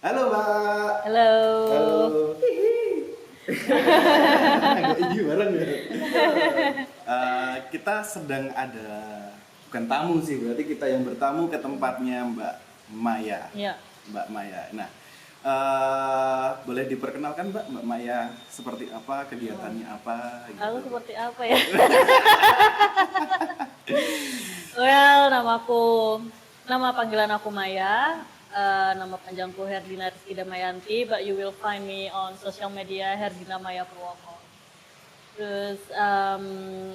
Halo, Mbak. Halo. Halo. Agak ini bareng ya. Kita sedang ada, bukan tamu sih, berarti kita yang bertamu ke tempatnya Mbak Maya. Ya. Mbak Maya. Nah, boleh diperkenalkan Mbak Maya seperti apa, kegiatannya apa? Gitu. Aku seperti apa ya? Well, nama panggilan aku Maya. Nama panjangku Herdina Rizky Damayanti, but you will find me on social media Herdina Maya Purwoko. Terus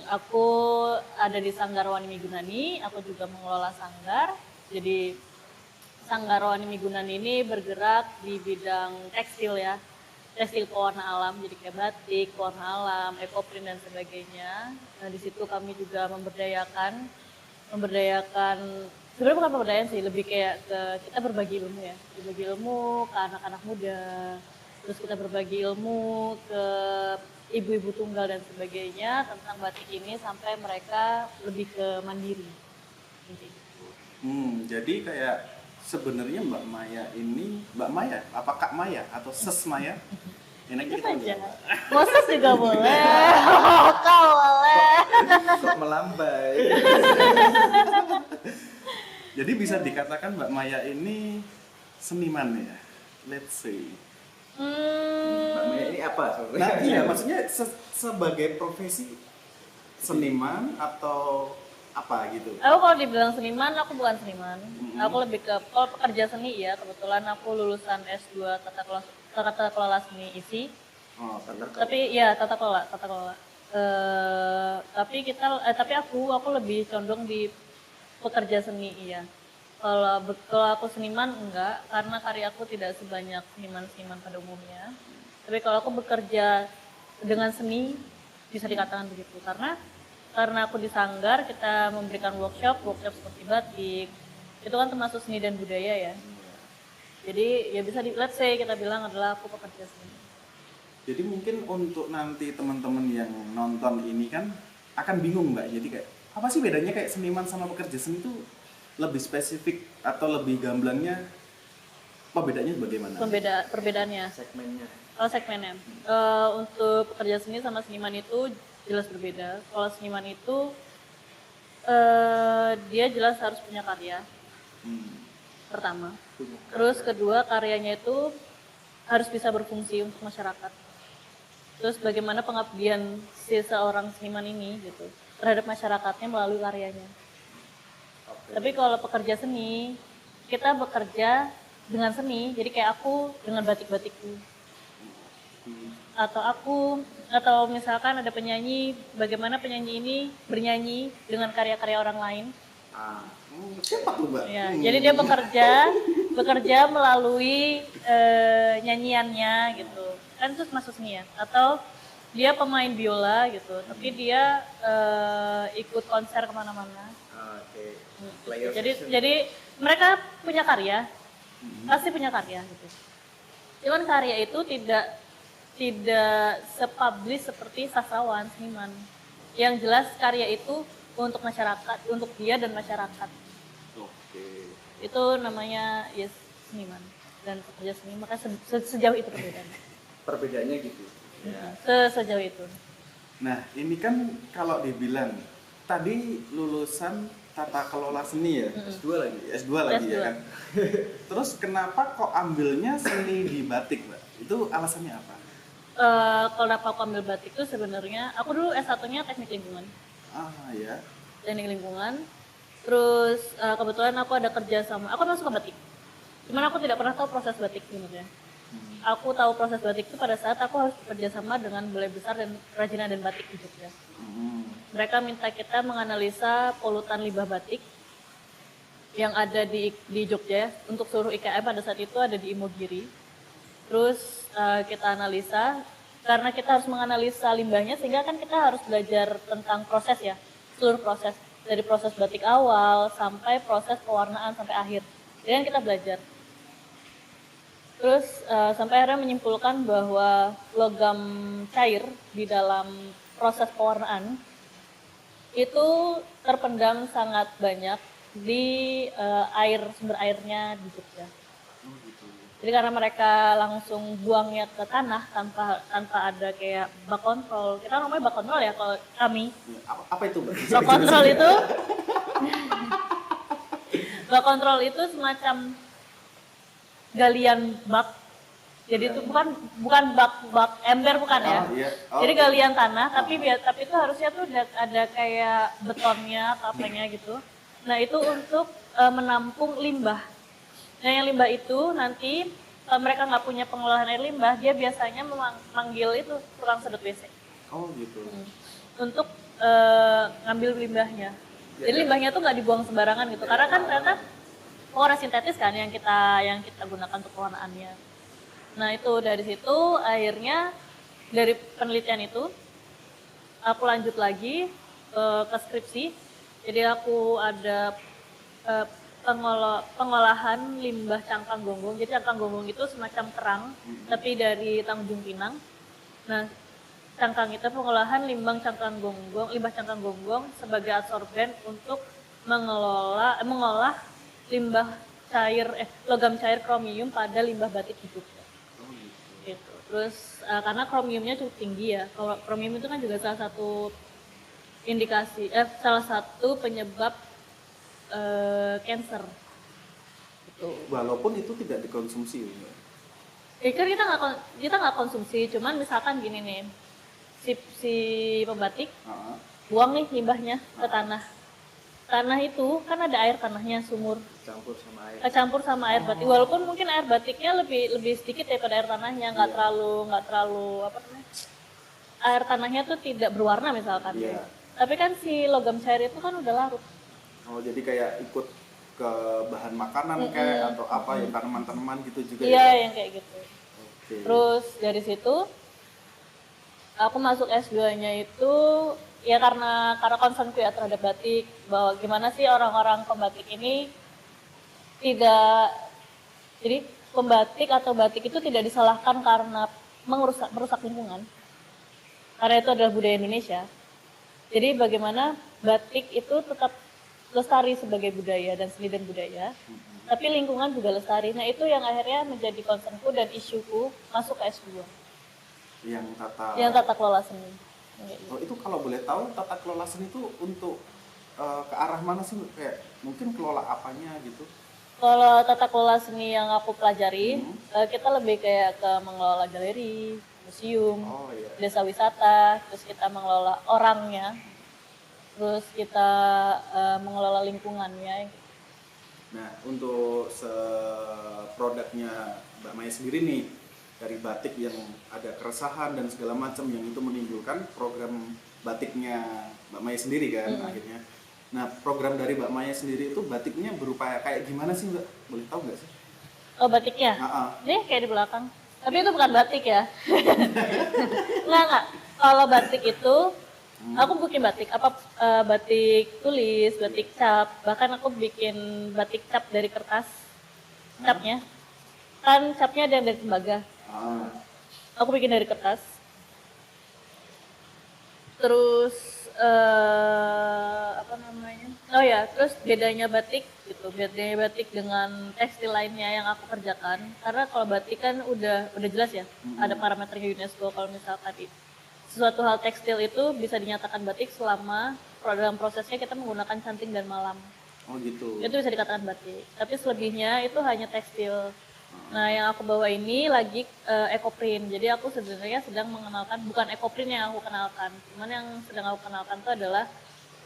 aku ada di Sanggar Wani Migunani, aku juga mengelola sanggar. Jadi Sanggar Wani Migunani ini bergerak di bidang tekstil ya, tekstil pewarna alam, jadi kayak batik, pewarna alam, ekoprint dan sebagainya. Nah di situ kami juga memberdayakan sebenarnya bukan pemberdayaan sih, lebih kayak ke kita berbagi ilmu ya, berbagi ilmu ke anak-anak muda, terus kita berbagi ilmu ke ibu-ibu tunggal dan sebagainya tentang batik ini sampai mereka lebih ke mandiri. Jadi kayak sebenarnya Mbak Maya ini, Mbak Maya, apa Kak Maya atau Ses Maya? Enaknya Kita kita aja, Moses juga boleh, kau boleh. kok melambai. Jadi bisa dikatakan Mbak Maya ini seniman ya, let's say. Mbak Maya ini apa sebenarnya? Nah iya, maksudnya sebagai profesi seniman atau apa gitu? Aku kalau dibilang seniman, aku bukan seniman. Aku lebih ke kalau pekerja seni ya. Kebetulan aku lulusan S2 Tata Kelola Seni ISI. Oh, benar. Tapi ya tata kelola. Tapi aku lebih condong di pekerja seni iya. Kalau aku seniman enggak, karena karyaku tidak sebanyak seniman-seniman pada umumnya. Tapi kalau aku bekerja dengan seni, bisa dikatakan begitu. Karena aku di Sanggar, kita memberikan workshop seperti batik. Itu kan termasuk seni dan budaya ya. Jadi ya bisa let's say kita bilang adalah aku pekerja seni. Jadi mungkin untuk nanti teman-teman yang nonton ini kan akan bingung Mbak. Jadi kayak apa sih bedanya kayak seniman sama pekerja seni itu lebih spesifik atau lebih gamblangnya bedanya bagaimana? Perbedaannya. Segmennya. Segmennya. Untuk pekerja seni sama seniman itu jelas berbeda. Kalau seniman itu dia jelas harus punya karya. Pertama. Terus kedua karyanya itu harus bisa berfungsi untuk masyarakat. Terus bagaimana pengabdian si seorang seniman ini gitu terhadap masyarakatnya melalui karyanya. Tapi kalau pekerja seni, kita bekerja dengan seni, jadi kayak aku dengan batik-batikku. Atau misalkan ada penyanyi, bagaimana penyanyi ini bernyanyi dengan karya-karya orang lain. Siapa tuh Mbak? Ya, jadi dia bekerja melalui nyanyiannya gitu. Kan itu masuk seni ya. Atau dia pemain biola gitu, tapi dia ikut konser kemana-mana. Jadi mereka punya karya, pasti punya karya gitu. Cuman karya itu tidak sepublish seperti sastrawan, seniman. Yang jelas karya itu untuk masyarakat, untuk dia dan masyarakat. Itu namanya yes, seniman dan pekerja seni. Maka sejauh itu Perbedaannya gitu. Sejauh itu. Nah ini kan kalau dibilang tadi lulusan tata kelola seni ya, S2 lagi ya kan. Terus kenapa kok ambilnya seni di batik Mbak? Itu alasannya apa? Kenapa aku ambil batik itu sebenarnya aku dulu S1-nya teknik lingkungan. Ya. Teknik lingkungan. Terus kebetulan aku ada kerja sama, aku masuk ke batik. Cuman aku tidak pernah tahu proses batik sebenarnya. Aku tahu proses batik itu pada saat aku harus bekerja sama dengan Balai Besar dan Kerajinan dan Batik di Jogja. Mereka minta kita menganalisa polutan limbah batik yang ada di Jogja untuk seluruh IKM pada saat itu ada di Imogiri. Terus kita analisa, karena kita harus menganalisa limbahnya sehingga kan kita harus belajar tentang proses ya, seluruh proses. Dari proses batik awal sampai proses pewarnaan sampai akhir. Jadi kan kita belajar. Terus sampai akhirnya menyimpulkan bahwa logam cair di dalam proses pewarnaan itu terpendam sangat banyak di sumber airnya di Jogja. Jadi karena mereka langsung buangnya ke tanah tanpa tanpa ada kayak bak kontrol. Kita namanya bak kontrol ya kalau kami. Apa itu, Mbak? Bak kontrol itu bak kontrol itu semacam galian bak. Jadi itu bukan bak ember bukan ya. Oh, iya. Oh, Jadi galian tanah tapi itu harusnya tuh ada kayak betonnya atau apanya gitu. Nah, itu untuk menampung limbah. Nah, yang limbah itu nanti kalau mereka nggak punya pengolahan air limbah, dia biasanya memanggil itu tukang sedot WC oh gitu. untuk ngambil limbahnya. Jadi limbahnya tuh nggak dibuang sembarangan gitu, karena kan ternyata pewarna sintetis kan yang kita gunakan untuk pewarnaannya. Nah, itu dari situ akhirnya dari penelitian itu aku lanjut lagi ke skripsi. Jadi aku ada pengolahan limbah cangkang gonggong. Jadi cangkang gonggong itu semacam kerang, tapi dari Tanjung Pinang. Nah, cangkang itu pengolahan limbah cangkang gonggong sebagai absorben untuk mengolah limbah cair logam cair kromium pada limbah batik hidup. Gitu. Terus karena kromiumnya cukup tinggi ya. Kalau kromium itu kan juga salah satu penyebab cancer. Gitu. Walaupun itu tidak dikonsumsi, Mbak. Kan kita nggak konsumsi, cuman misalkan gini nih, si pembatik buang nih limbahnya ke tanah. Tanah itu kan ada air tanahnya, sumur. Campur sama air batik. Walaupun mungkin air batiknya lebih sedikit daripada air tanahnya, nggak terlalu apa namanya? Air tanahnya tuh tidak berwarna misalkan. Iya. Tapi kan si logam cair itu kan udah larut. Oh, jadi kayak ikut ke bahan makanan kayak atau apa yang tanaman-tanaman gitu juga Iya, ya? yang kayak gitu. Oke. Terus dari situ aku masuk S2-nya itu ya karena concernku ya terhadap batik, bahwa gimana sih orang-orang pembatik ini jadi pembatik atau batik itu tidak disalahkan karena merusak lingkungan. Karena itu adalah budaya Indonesia. Jadi bagaimana batik itu tetap lestari sebagai budaya dan seni dan budaya, tapi lingkungan juga lestari. Nah, itu yang akhirnya menjadi concernku dan isuku masuk ke S2. Yang tata kelola seni. Oh, itu kalau boleh tahu tata kelola seni itu untuk ke arah mana sih? Kayak mungkin kelola apanya gitu? Kalau tata kelola seni yang aku pelajari, kita lebih kayak ke mengelola galeri, museum, desa wisata, terus kita mengelola orangnya, terus kita mengelola lingkungannya. Nah, untuk produknya Mbak Maya sendiri nih, dari batik yang ada keresahan dan segala macam yang itu menimbulkan program batiknya Mbak Maya sendiri kan akhirnya. Nah, program dari Mbak Maya sendiri itu batiknya berupa kayak gimana sih, Mbak? Boleh tahu nggak sih? Oh, batiknya? Ini kayak di belakang. Tapi itu bukan batik ya. Enggak. Kalau batik itu aku bikin batik batik tulis, batik cap, bahkan aku bikin batik cap dari kertas. Capnya kan capnya ada yang dari tembaga. Aku bikin dari kertas. Terus apa namanya? Oh ya, terus bedanya batik dengan tekstil lainnya yang aku kerjakan. Karena kalau batik kan udah jelas ya, ada parameternya UNESCO. Kalau misalkan sesuatu hal tekstil itu bisa dinyatakan batik selama dalam prosesnya kita menggunakan canting dan malam. Oh gitu. Itu bisa dikatakan batik. Tapi selebihnya itu hanya tekstil. Nah, yang aku bawa ini lagi ekoprint. Jadi aku sebenarnya sedang mengenalkan, bukan ekoprint yang aku kenalkan, cuman yang sedang aku kenalkan itu adalah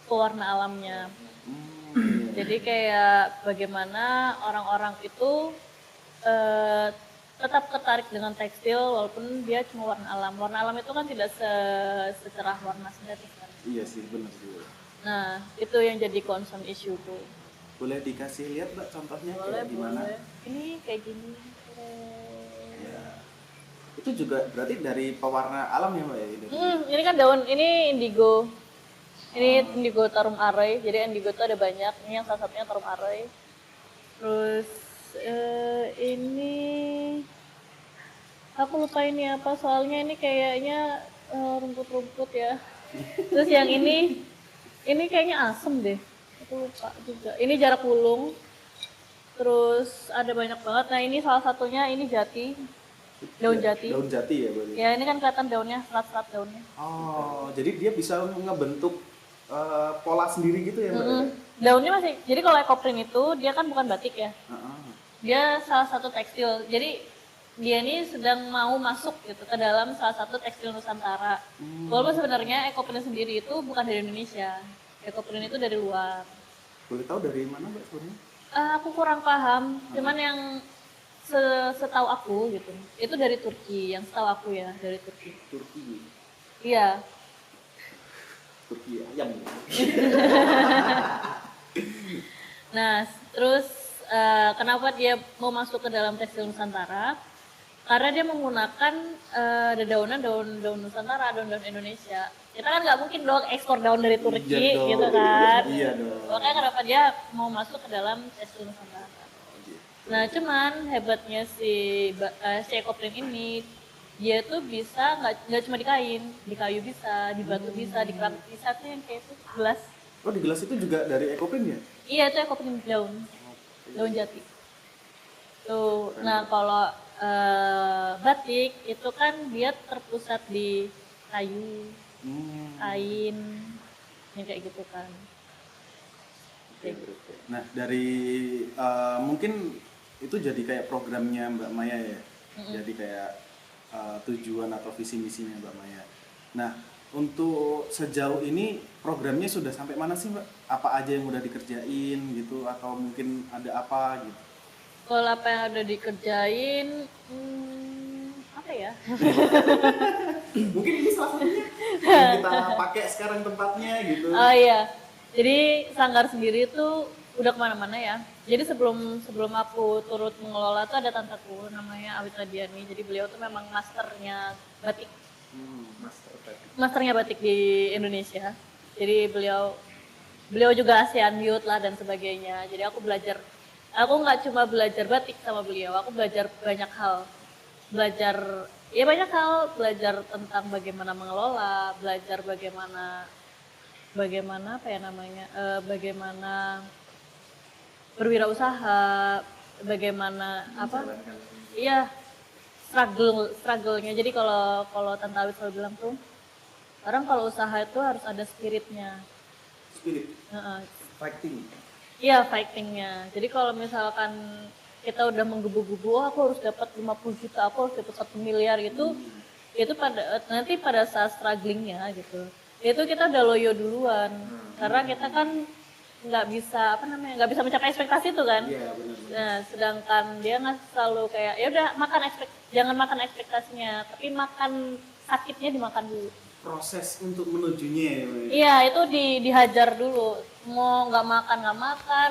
pewarna alamnya. Jadi kayak bagaimana orang-orang itu tetap tertarik dengan tekstil walaupun dia cuma warna alam. Warna alam itu kan tidak secerah warna sintetis kan. Iya sih, benar juga. Nah, itu yang jadi concern issue tuh. Boleh dikasih lihat, Mbak, contohnya kayak gimana? Boleh. Ini kayak gini. Ya. Itu juga berarti dari pewarna alam ya, Mbak ya? Ini kan daun, ini indigo. Ini indigo tarum arai. Jadi indigo itu ada banyak. Ini yang salah satunya tarum arai. Terus ini aku lupa ini apa, soalnya ini kayaknya rumput-rumput ya. Terus yang ini kayaknya asem deh. Aku lupa juga. Ini jarak wulung. Terus ada banyak banget. Nah ini salah satunya ini jati, daun jati. Daun jati ya berarti. Ya ini kan kelihatan daunnya, serat-serat daunnya. Oh, jadi dia bisa ngebentuk pola sendiri gitu ya Mbak? Daunnya masih, jadi kalau ekoprint itu dia kan bukan batik ya. Heeh. Dia salah satu tekstil. Jadi dia ini sedang mau masuk gitu ke dalam salah satu tekstil Nusantara. Walaupun sebenarnya ekoprint sendiri itu bukan dari Indonesia. Ekoprint itu dari luar. Boleh tahu dari mana Mbak sebenarnya? Aku kurang paham, cuman yang setahu aku gitu. Itu dari Turki, yang setahu aku ya dari Turki. Turki. Iya. Turki ayam. Nah, terus kenapa dia mau masuk ke dalam tekstil Nusantara? Karena dia menggunakan dedaunan daun Nusantara, daun-daun Indonesia. Kita kan nggak mungkin dong ekspor daun dari Turki Iya dong. gitu kan. Iya dong. Makanya kenapa dia mau masuk ke dalam tekstil Nusantara. Nah, cuman hebatnya si ekoprint ini dia tuh bisa nggak cuma di kayu bisa, di batu bisa, di keramik bisa tuh yang kayak itu gelas. Oh di gelas itu juga dari ekoprint ya? Iya itu ekoprint daun jati. Tuh, nah kalau batik itu kan dia terpusat di kayu, kain, yang kayak gitu kan. Kayak gitu. Nah dari mungkin itu jadi kayak programnya Mbak Maya ya, jadi kayak tujuan atau visi misinya Mbak Maya. Nah untuk sejauh ini programnya sudah sampai mana sih Mbak? Apa aja yang udah dikerjain gitu atau mungkin ada apa gitu? Kalau apa yang udah dikerjain, apa ya? Mungkin ini salah satunya yang kita pakai sekarang tempatnya gitu. Oh iya, jadi Sanggar sendiri tuh udah kemana-mana ya. Jadi sebelum aku turut mengelola tuh ada tanteku namanya Awit Radiani. Jadi beliau tuh memang masternya batik, masternya batik di Indonesia. Jadi beliau juga ASEAN Youth lah dan sebagainya. Jadi aku nggak cuma belajar batik sama beliau, aku belajar banyak hal. Belajar tentang bagaimana mengelola, belajar bagaimana apa ya namanya, bagaimana berwirausaha, bagaimana apa? Iya, struggle-nya. Jadi kalau Tante Awit selalu bilang tuh, orang kalau usaha itu harus ada spiritnya. Spirit. Fighting. Iya, fightingnya. Jadi kalau misalkan kita udah menggebu-gebu, oh, aku harus dapat 50 juta, aku harus dapat 1 miliar gitu, itu nanti pada saat strugglingnya gitu, itu kita udah loyo duluan, karena kita kan nggak bisa mencapai ekspektasi itu kan. Iya benar. Nah, sedangkan dia nggak selalu kayak ya udah jangan makan ekspektasinya, tapi makan sakitnya dimakan dulu. Proses untuk menujunya ya Mbak? Iya, itu dihajar dulu. Mau nggak makan,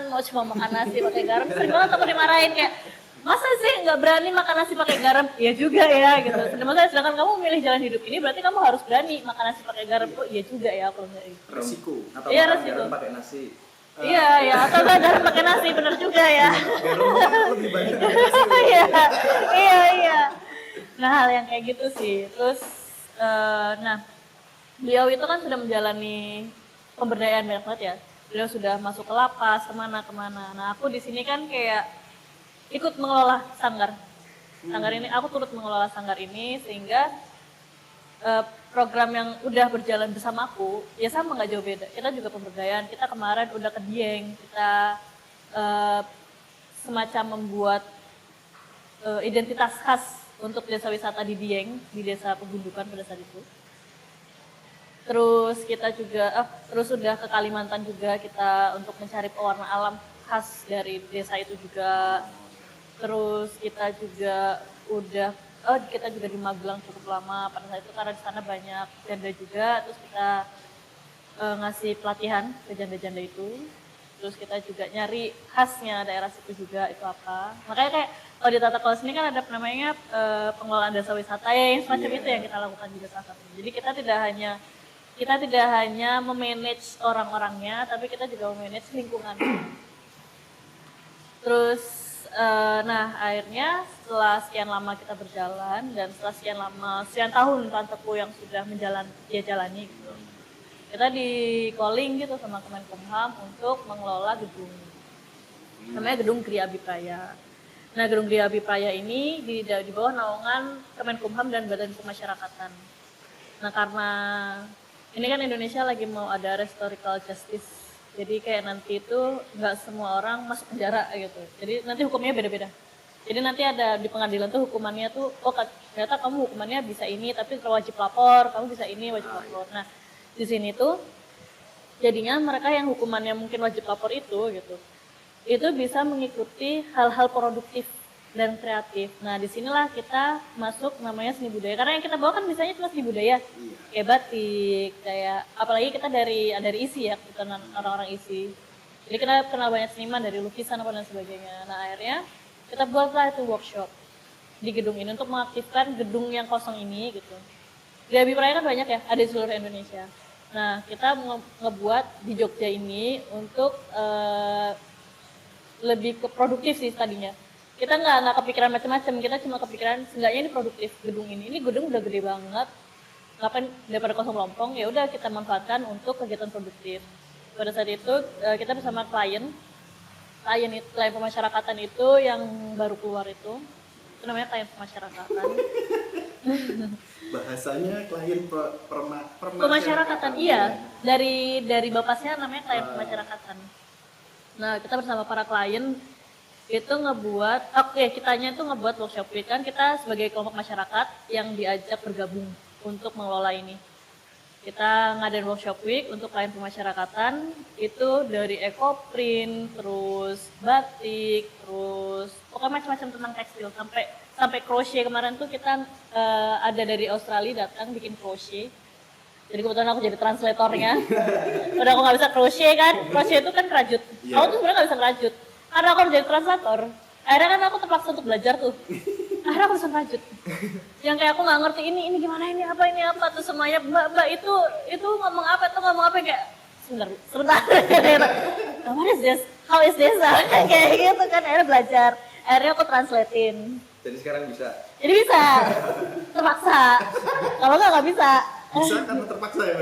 mau cuma makan nasi pakai garam. Sering banget aku dimarahin kayak, masa sih nggak berani makan nasi pakai garam? Iya juga ya gitu. Sedangkan kamu milih jalan hidup ini, berarti kamu harus berani makan nasi pakai garam. Oh iya juga ya kalau nggak gitu. Resiko. Atau Iya, makan resiko. garam pakai nasi. Iya, ya atau nggak garam pakai nasi, bener juga ya. Garamnya lebih banyak dari nasi. Iya. Nah hal yang kayak gitu sih. Terus, nah beliau itu kan sudah menjalani pemberdayaan banyak banget ya. Beliau sudah masuk ke lapas kemana. Nah aku di sini kan kayak ikut mengelola sanggar. Ini aku turut mengelola sanggar ini sehingga program yang udah berjalan bersama aku ya sama nggak jauh beda. Kita juga pemberdayaan. Kita kemarin udah ke Dieng, kita semacam membuat identitas khas untuk desa wisata di Dieng, di desa Pegundukan pada saat itu. Terus kita juga terus udah ke Kalimantan juga kita untuk mencari pewarna alam khas dari desa itu juga. Terus kita juga kita juga di Magelang cukup lama pada saat itu karena di sana banyak janda juga. Terus kita ngasih pelatihan ke janda-janda itu. Terus kita juga nyari khasnya daerah situ juga itu apa. Makanya kayak kalau di Tata Kelola ini kan ada namanya pengelolaan desa wisata ya yang semacam itu yang kita lakukan juga salah satunya. Jadi kita tidak hanya memanage orang-orangnya, tapi kita juga memanage lingkungan. Terus, nah akhirnya setelah sekian lama kita berjalan dan setelah sekian tahun tanteku yang sudah jalani gitu, kita di calling gitu sama Kemenkumham untuk mengelola gedung. namanya Gedung Gria Abipraya. Nah, Gedung Gria Abipraya ini di bawah naungan Kemenkumham dan Badan Pemasyarakatan. Nah, karena ini kan Indonesia lagi mau ada restoratif justice, jadi kayak nanti itu nggak semua orang masuk penjara gitu. Jadi nanti hukumnya beda-beda. Jadi nanti ada di pengadilan tuh hukumannya tuh, oh ternyata kamu hukumannya bisa ini, tapi wajib lapor, kamu bisa ini wajib lapor. Nah, di sini tuh jadinya mereka yang hukumannya mungkin wajib lapor itu bisa mengikuti hal-hal produktif dan kreatif. Nah, disinilah kita masuk namanya seni budaya. Karena yang kita bawa kan misalnya cuma seni budaya, kayak batik, kayak apalagi kita dari isi ya, kita orang-orang isi. Jadi kita kenal banyak seniman dari lukisan apa dan sebagainya. Nah, akhirnya kita buatlah itu workshop di gedung ini untuk mengaktifkan gedung yang kosong ini gitu. Di Abipraya kan banyak ya, ada di seluruh Indonesia. Nah, kita ngebuat di Jogja ini untuk lebih ke produktif sih tadinya. Kita nggak kepikiran macam-macam, kita cuma kepikiran seenggaknya ini produktif gedung ini. Ini gedung udah gede banget, ngapain daripada kosong lompong, ya udah kita manfaatkan untuk kegiatan produktif. Pada saat itu kita bersama klien pemasyarakatan itu yang baru keluar itu namanya klien pemasyarakatan. Bahasanya klien Pemasyarakatan, iya. Dari bapaknya namanya klien pemasyarakatan. Nah, kita bersama para klien itu kitanya itu ngebuat workshop week. Kan kita sebagai kelompok masyarakat yang diajak bergabung untuk mengelola ini. Kita ngadain workshop week untuk klien pemasyarakatan itu dari ekoprint, terus batik, terus pokoknya macam-macam tentang tekstil sampai crochet. Kemarin tuh kita ada dari Australia datang bikin crochet. Jadi kebetulan aku jadi translatornya. Udah aku nggak bisa crochet kan, crochet itu kan kerajut. Aku tuh sebenarnya nggak bisa kerajut. Karena aku jadi translator, akhirnya kan aku terpaksa untuk belajar tuh. Akhirnya aku bisa rajut. Yang kayak aku nggak ngerti ini gimana, ini apa, terus semuanya mbak itu ngomong apa kayak sebentar. What is this? How is this? Kayak gitu kan, akhirnya belajar. Akhirnya aku translatein. Jadi sekarang bisa. Jadi bisa, terpaksa. Kalau nggak bisa. Bisa karena terpaksa ya?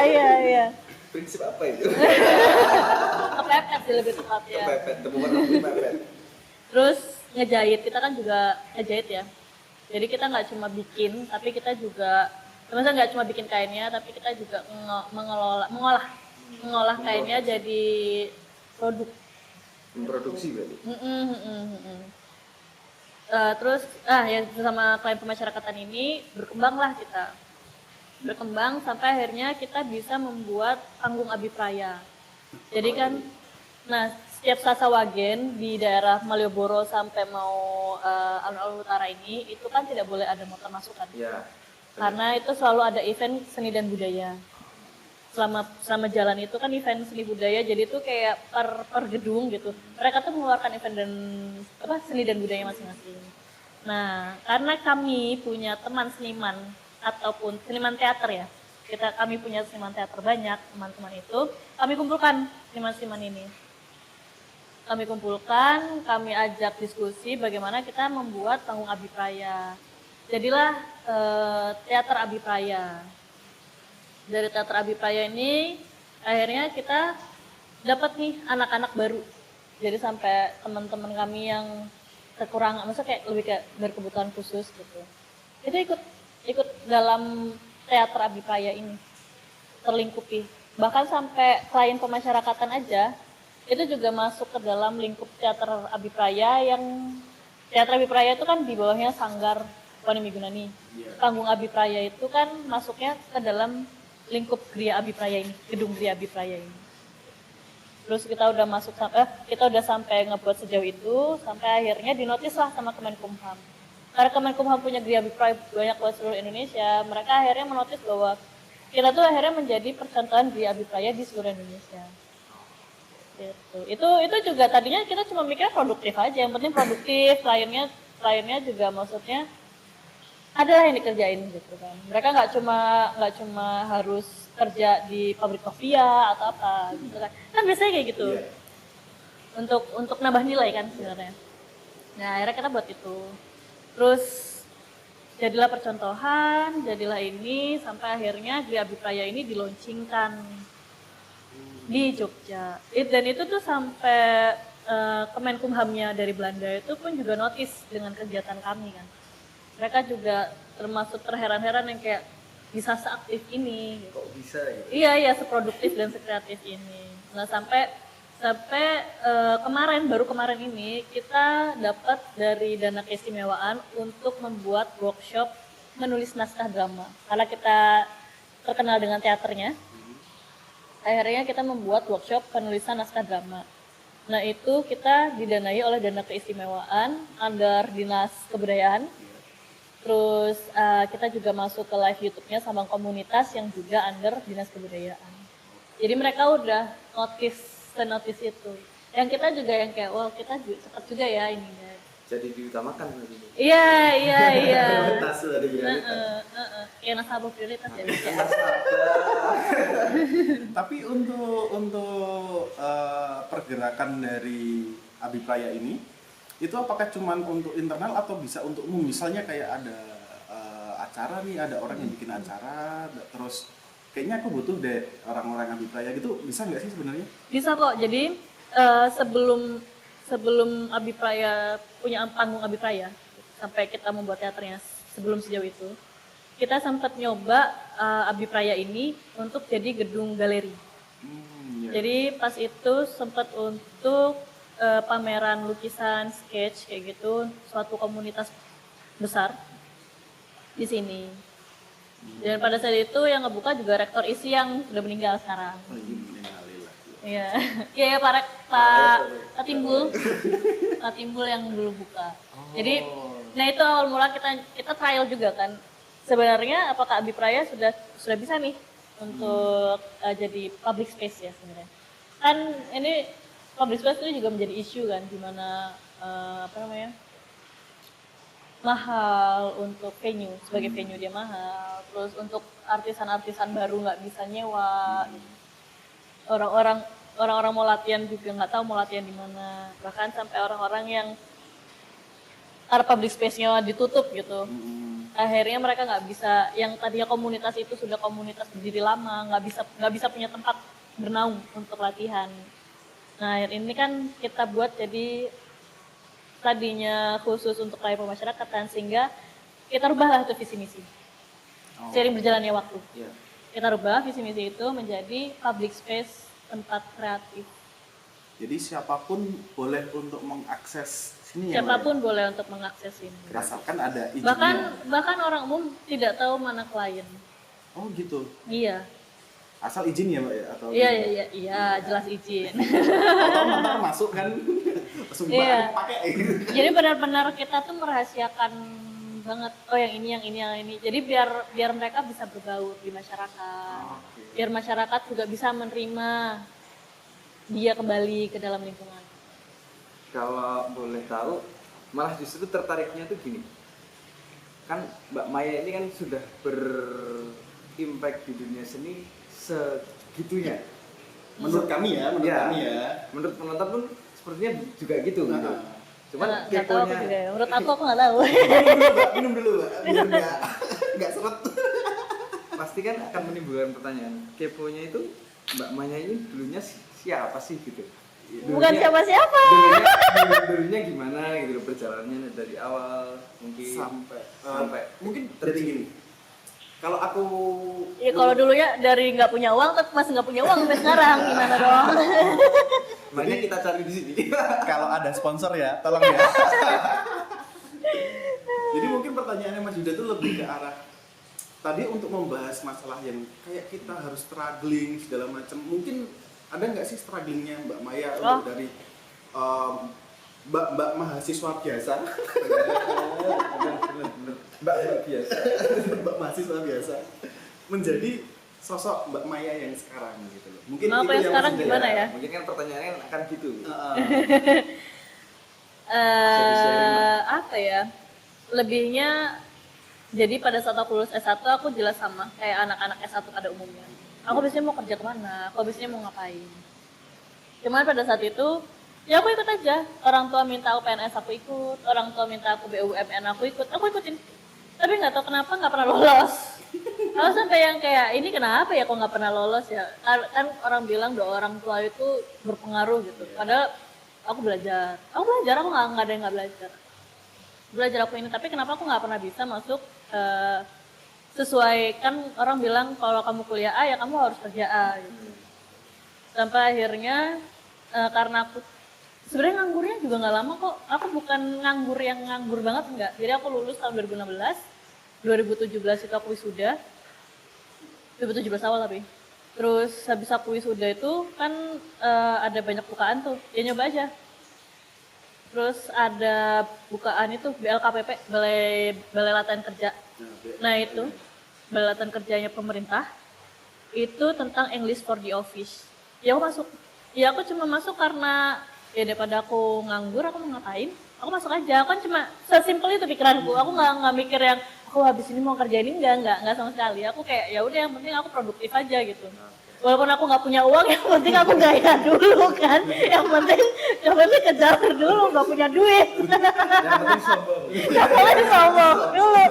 Iya. Prinsip apa itu? Kepepet sih lebih tepatnya. Kepepet, temuan aku kepepet. Terus ngejahit, kita kan juga ngejahit ya. Jadi kita nggak cuma bikin, tapi kita juga, maksudnya nggak cuma bikin kainnya, tapi kita juga mengolah kainnya jadi produk. Memproduksi berarti. Terus ya bersama klien pemasyarakatan ini berkembang sampai akhirnya kita bisa membuat panggung Abipraya. Jadi kan, nah setiap Selasa Wagen di daerah Malioboro sampai mau alun-alun utara ini itu kan tidak boleh ada motor masuk kan? Iya. Karena itu selalu ada event seni dan budaya. Selama jalan itu kan event seni budaya, jadi itu kayak per gedung gitu. Mereka tuh mengeluarkan event dan seni dan budaya masing-masing. Nah, karena kami punya teman seniman ataupun seniman teater ya, kami punya seniman teater banyak, teman-teman itu kami kumpulkan seniman-seniman ini. Kami ajak diskusi bagaimana kita membuat panggung Abipraya. Jadilah teater Abipraya. Dari teater Abipraya ini akhirnya kita dapat nih anak-anak baru. Jadi sampai teman-teman kami yang kekurangan, maksudnya kayak lebih kayak berkebutuhan khusus gitu, itu ikut dalam teater Abipraya ini, terlingkupi. Bahkan sampai klien pemasyarakatan aja itu juga masuk ke dalam lingkup teater Abipraya. Yang teater Abipraya itu kan di bawahnya Sanggar Wani Migunani. Panggung Abipraya itu kan masuknya ke dalam lingkup Gria Abipraya ini, gedung Gria Abipraya ini. Terus kita udah sampai ngebuat sejauh itu, sampai akhirnya dinotis lah sama Kemenkumham. Karena Kemenkumham punya Gria Abipraya banyak buat seluruh Indonesia, mereka akhirnya menotis bahwa kita tuh akhirnya menjadi percontohan Gria Abipraya di seluruh Indonesia. Gitu. Itu juga tadinya kita cuma mikir produktif aja, yang penting produktif, kliennya juga maksudnya adalah yang dikerjain gitu kan. Mereka nggak cuma harus kerja di pabrik kopi atau apa gitu kan. Kan biasanya kayak gitu. Yeah. Untuk nambah nilai kan sebenarnya. Nah, akhirnya kita buat itu. Terus jadilah percontohan, jadilah ini sampai akhirnya Gria Abipraya ini dilaunchingkan di Jogja. Dan itu tuh sampai Kemenkumhamnya dari Belanda itu pun juga notice dengan kegiatan kami kan. Mereka juga termasuk terheran-heran yang kayak bisa seaktif ini. Gitu. Kok bisa gitu? Iya, seproduktif dan sekreatif ini. Nah sampai baru kemarin ini kita dapat dari dana keistimewaan untuk membuat workshop menulis naskah drama. Karena kita terkenal dengan teaternya, akhirnya kita membuat workshop penulisan naskah drama. Nah itu kita didanai oleh dana keistimewaan under Dinas Kebudayaan. Terus kita juga masuk ke live YouTube-nya Sabang Komunitas yang juga under Dinas Kebudayaan. Jadi mereka udah notice itu. Yang kita juga yang kayak, wow kita cepat juga ya ininya. Jadi diutamakan lagi. Iya. Prioritas ada prioritas. Kayak nasabah prioritas ya. Tapi untuk pergerakan dari Abipraya ini, itu apakah cuma untuk internal atau bisa untuk umum? Misalnya kayak ada acara nih, ada orang yang bikin acara, terus kayaknya aku butuh deh orang-orang Abipraya gitu, bisa nggak sih sebenarnya? Bisa kok. Jadi sebelum Abipraya punya panggung Abipraya, sampai kita membuat teaternya sebelum sejauh itu, kita sempat nyoba Abipraya ini untuk jadi gedung galeri. Iya. Jadi pas itu sempat untuk pameran lukisan, sketch kayak gitu, suatu komunitas besar di sini. Dan pada saat itu yang ngebuka juga Rektor ISI yang sudah meninggal sekarang. Oh, innalillahi. Iya, iya Pak Timbul yang dulu buka. Jadi, nah itu awal mula kita trial juga kan. Sebenarnya apakah Abipraya sudah bisa nih untuk jadi public space ya sebenarnya. Kan ini public space itu juga menjadi isu kan, di mana mahal untuk venue, sebagai venue dia mahal. Terus untuk artisan-artisan baru nggak bisa nyewa. Orang-orang mau latihan juga nggak tahu mau latihan di mana. Bahkan sampai orang-orang yang public space-nya ditutup gitu. Akhirnya mereka nggak bisa, yang tadinya komunitas itu sudah komunitas berdiri lama, nggak bisa punya tempat bernaung untuk latihan. Nah ini kan kita buat jadi tadinya khusus untuk pelayanan pemasyarakatan, sehingga kita rubahlah itu visi misi. Seiring berjalannya waktu. Iya. Kita rubah visi misi itu menjadi public space, tempat kreatif. Jadi siapapun boleh untuk mengakses sini ya, Siapapun boleh untuk mengakses ini. asalkan ada izinnya. Bahkan orang umum tidak tahu mana klien. Oh gitu. Iya. Asal izin ya Mbak ya? Atau Iya, jelas izin. atau mentar masuk kan langsung Iya. pakai. Jadi benar-benar kita tuh merahasiakan banget, oh yang ini. Jadi biar mereka bisa berbaur di masyarakat. Biar masyarakat juga bisa menerima dia kembali ke dalam lingkungan. Kalau boleh tahu, malah justru tertariknya tuh gini. Kan Mbak Maya ini kan sudah berimpact di dunia seni segitunya. Menurut kami ya. Menurut penonton pun sepertinya juga gitu. Gitu. Cuman Nggak tahu aku juga ya. Menurut aku nggak tahu. Minum dulu Mbak, biar nggak seret. Pasti kan akan menimbulkan pertanyaan. Keponya itu Mbak Maya ini dulunya siapa sih gitu? Bukan siapa-siapa. Dulunya gimana gitu perjalanannya dari awal mungkin sampai mungkin dari gini. Kalau aku Ya kalau dulunya dari nggak punya uang, tapi masih nggak punya uang sampai sekarang, gimana dong? makanya kita cari di sini. kalau ada sponsor ya, tolong ya. Jadi mungkin pertanyaannya Mas Yuda itu lebih ke arah tadi untuk membahas masalah yang kayak kita harus struggling segala macam. Mungkin ada nggak sih strugglingnya Mbak Maya untuk dari Mbak mahasiswa biasa? Mbak biasa. Mbak mahasiswa biasa menjadi sosok Mbak Maya yang sekarang gitu loh. Mungkin Mbak itu Maya yang sekarang maksudnya gimana ya? Mungkin kan pertanyaannya akan gitu. Apa ya? Lebihnya, jadi pada saat aku lulus S1 aku jelas sama kayak anak-anak S1 pada umumnya. Aku biasanya mau kerja kemana, aku biasanya mau ngapain. Cuman pada saat itu, ya aku ikut aja. Orang tua minta aku PNS aku ikut, orang tua minta aku BUMN aku ikutin. Tapi nggak tahu kenapa nggak pernah lolos. Kalau sampai yang kayak ini kenapa ya kok nggak pernah lolos ya? Kan orang bilang doa orang tua itu berpengaruh gitu. Padahal aku belajar, aku nggak ada yang nggak belajar aku ini. Tapi kenapa aku nggak pernah bisa masuk sesuai, kan orang bilang kalau kamu kuliah A ya kamu harus kerja A gitu. Sampai akhirnya karena aku sebenarnya nganggurnya juga nggak lama kok. Aku bukan nganggur yang nganggur banget, enggak. Jadi aku lulus tahun 2016, 2017 itu aku wisuda, 2017 awal tapi. Terus habis aku wisuda itu kan ada banyak bukaan tuh, ya nyoba aja. Terus ada bukaan itu BLKPP, Balai Latihan Kerja. Nah itu, Balai Latihan Kerjanya pemerintah, itu tentang English for the Office. Ya aku masuk. Ya aku cuma masuk karena ya daripada aku nganggur, aku mau ngapain? Aku masuk aja. Aku kan cuma sesimpel itu pikiranku. Aku nggak mikir yang aku habis ini mau kerja ini, enggak sama sekali. Aku kayak ya udah yang penting aku produktif aja gitu. Walaupun aku nggak punya uang, yang penting aku gaya dulu kan. Yang penting kejar dulu, nggak punya duit. Yang penting sombong. Yang penting sombong dulu.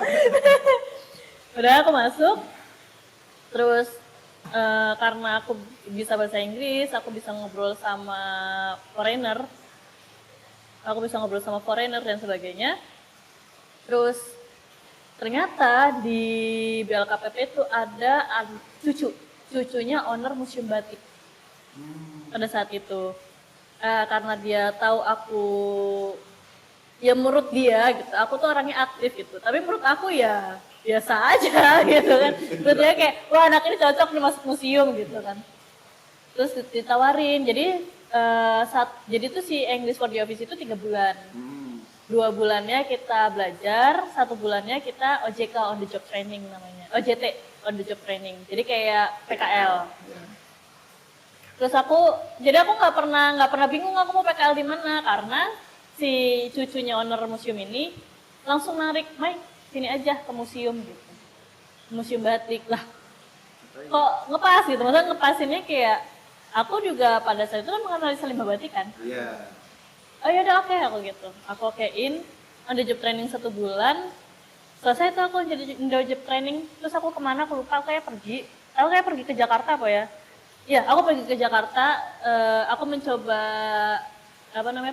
Udah aku masuk, terus karena aku bisa bahasa Inggris, aku bisa ngobrol sama foreigner, dan sebagainya. Terus ternyata di BLKPP itu ada cucunya owner museum batik pada saat itu. Karena dia tahu aku, ya menurut dia gitu, aku tuh orangnya aktif gitu, tapi menurut aku ya biasa aja gitu kan. Menurut dia kayak, wah anak ini cocok nih masuk museum gitu kan. Terus ditawarin, jadi tuh si English for the Office itu 3 bulan. 2 bulannya kita belajar, 1 bulannya kita OJK, on the job training namanya, OJT, on the job training. Jadi kayak PKL. Terus aku nggak pernah bingung aku mau PKL di mana, karena si cucunya owner museum ini langsung narik, Mai sini aja ke museum gitu, museum batik lah. Kok ngepas gitu, maksudnya ngepasinnya kayak aku juga pada saat itu kan mengenali limbah batik kan. Iya. Oh ya udah oke, aku gitu, aku okein on the job training 1 bulan. Selesai tuh aku jadi on the job training, terus aku kemana aku lupa, aku kayak pergi ke Jakarta apa ya. Iya, aku pergi ke Jakarta, aku mencoba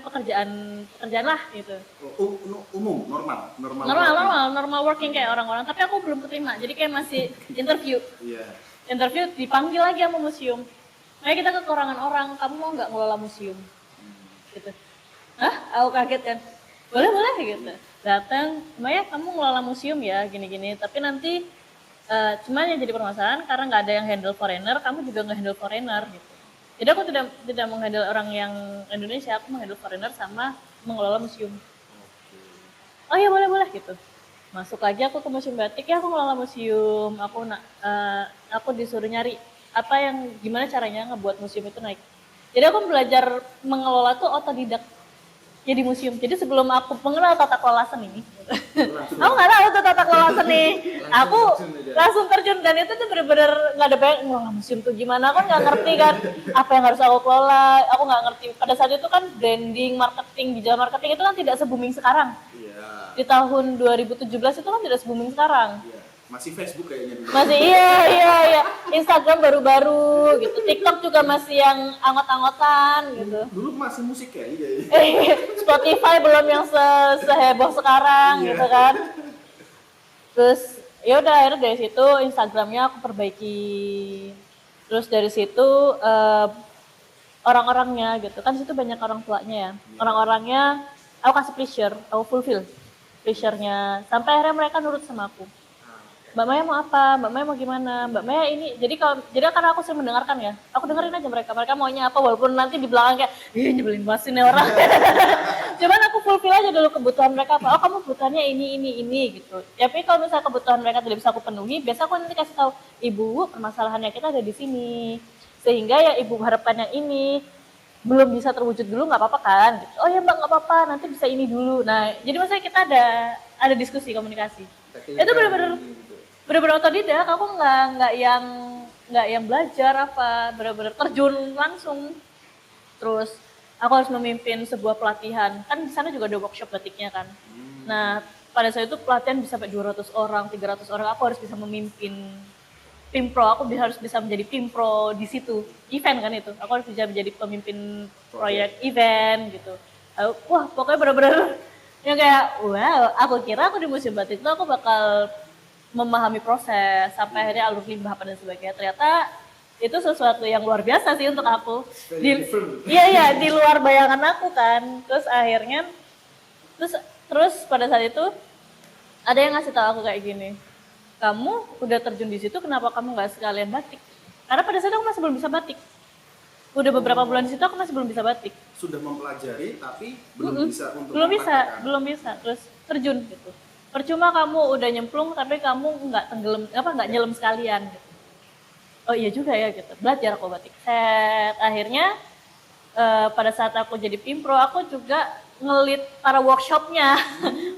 pekerjaan lah gitu. Umum, normal Working kayak orang-orang, tapi aku belum keterima, jadi kayak masih interview. Iya. Interview dipanggil lagi sama museum. Kayak kita kekurangan orang, kamu mau nggak ngelola museum? Gitu. Hah? Aku kaget kan. Boleh gitu. Datang, Maya kamu ngelola museum ya, gini-gini. Tapi nanti cuman yang jadi permasalahan karena nggak ada yang handle foreigner, kamu juga nggak handle foreigner gitu. Jadi aku tidak menghandle orang yang Indonesia, aku menghandle foreigner sama mengelola museum. Oh iya boleh gitu. Masuk lagi aku ke museum batik, ya aku ngelola museum, aku disuruh nyari gimana caranya ngebuat museum itu naik. Jadi aku belajar mengelola tuh otodidak. Jadi museum. Jadi sebelum aku mengenal tata kelola seni, aku nggak tahu tuh tata kelola seni. Aku langsung terjun, dan itu tuh bener-bener nggak ada bayang ngelola museum tuh gimana. Aku nggak ngerti kan apa yang harus aku kelola. Aku nggak ngerti. Pada saat itu kan branding, marketing, digital marketing itu kan tidak se-booming sekarang. Iya. Di tahun 2017 itu kan tidak se-booming sekarang. Iya. Masih Facebook kayaknya dulu. Masih iya. Instagram baru-baru gitu. TikTok juga masih yang angot-angotan gitu. Dulu masih musik ya, iya. Spotify belum yang seheboh sekarang gitu kan. Terus ya udah akhirnya dari situ Instagramnya aku perbaiki. Terus dari situ orang-orangnya gitu kan, situ banyak orang tuanya ya. Orang-orangnya aku kasih pleasure, aku fulfill pleasure-nya sampai akhirnya mereka nurut sama aku. Mbak Maya mau apa? Mbak Maya mau gimana? Mbak Maya ini, jadi karena aku sering mendengarkan ya, aku dengerin aja mereka maunya apa, walaupun nanti di belakang kayak, nyebelin banget sih nih orang. Cuman aku fulfill aja dulu kebutuhan mereka apa, oh kamu kebutuhannya ini gitu. Tapi kalau misalnya kebutuhan mereka tidak bisa aku penuhi, biasa aku nanti kasih tahu, ibu permasalahannya kita ada di sini, sehingga ya ibu harapkan yang ini, belum bisa terwujud dulu nggak apa-apa kan? Gitu. Oh ya mbak nggak apa-apa, nanti bisa ini dulu. Nah jadi maksudnya kita ada diskusi, komunikasi. Itu bener-bener otodidak, aku nggak yang belajar apa, bener-bener terjun langsung. Terus aku harus memimpin sebuah pelatihan, kan di sana juga ada workshop batiknya kan. Nah pada saat itu pelatihan bisa sampai 200 orang, 300 orang, aku harus bisa memimpin Pimpro, aku harus bisa menjadi Pimpro di situ, event kan itu, aku harus bisa menjadi pemimpin proyek event gitu. Wah pokoknya bener-bener yang kayak wow, aku kira aku di museum batik itu aku bakal memahami proses sampai akhirnya alur limbah apa dan sebagainya. Ternyata itu sesuatu yang luar biasa sih untuk aku. Iya di luar bayangan aku kan. Terus akhirnya terus pada saat itu ada yang ngasih tahu aku kayak gini. Kamu udah terjun di situ, kenapa kamu nggak sekalian batik? Karena pada saat itu aku masih belum bisa batik. Udah beberapa bulan di situ aku masih belum bisa batik. Sudah mempelajari tapi belum bisa untuk belum bisa terus terjun gitu. Percuma kamu udah nyemplung tapi kamu nggak nyelam sekalian gitu. Oh iya juga ya gitu. Belajar aku batik. Akhirnya pada saat aku jadi Pimpro aku juga ngelit para workshopnya,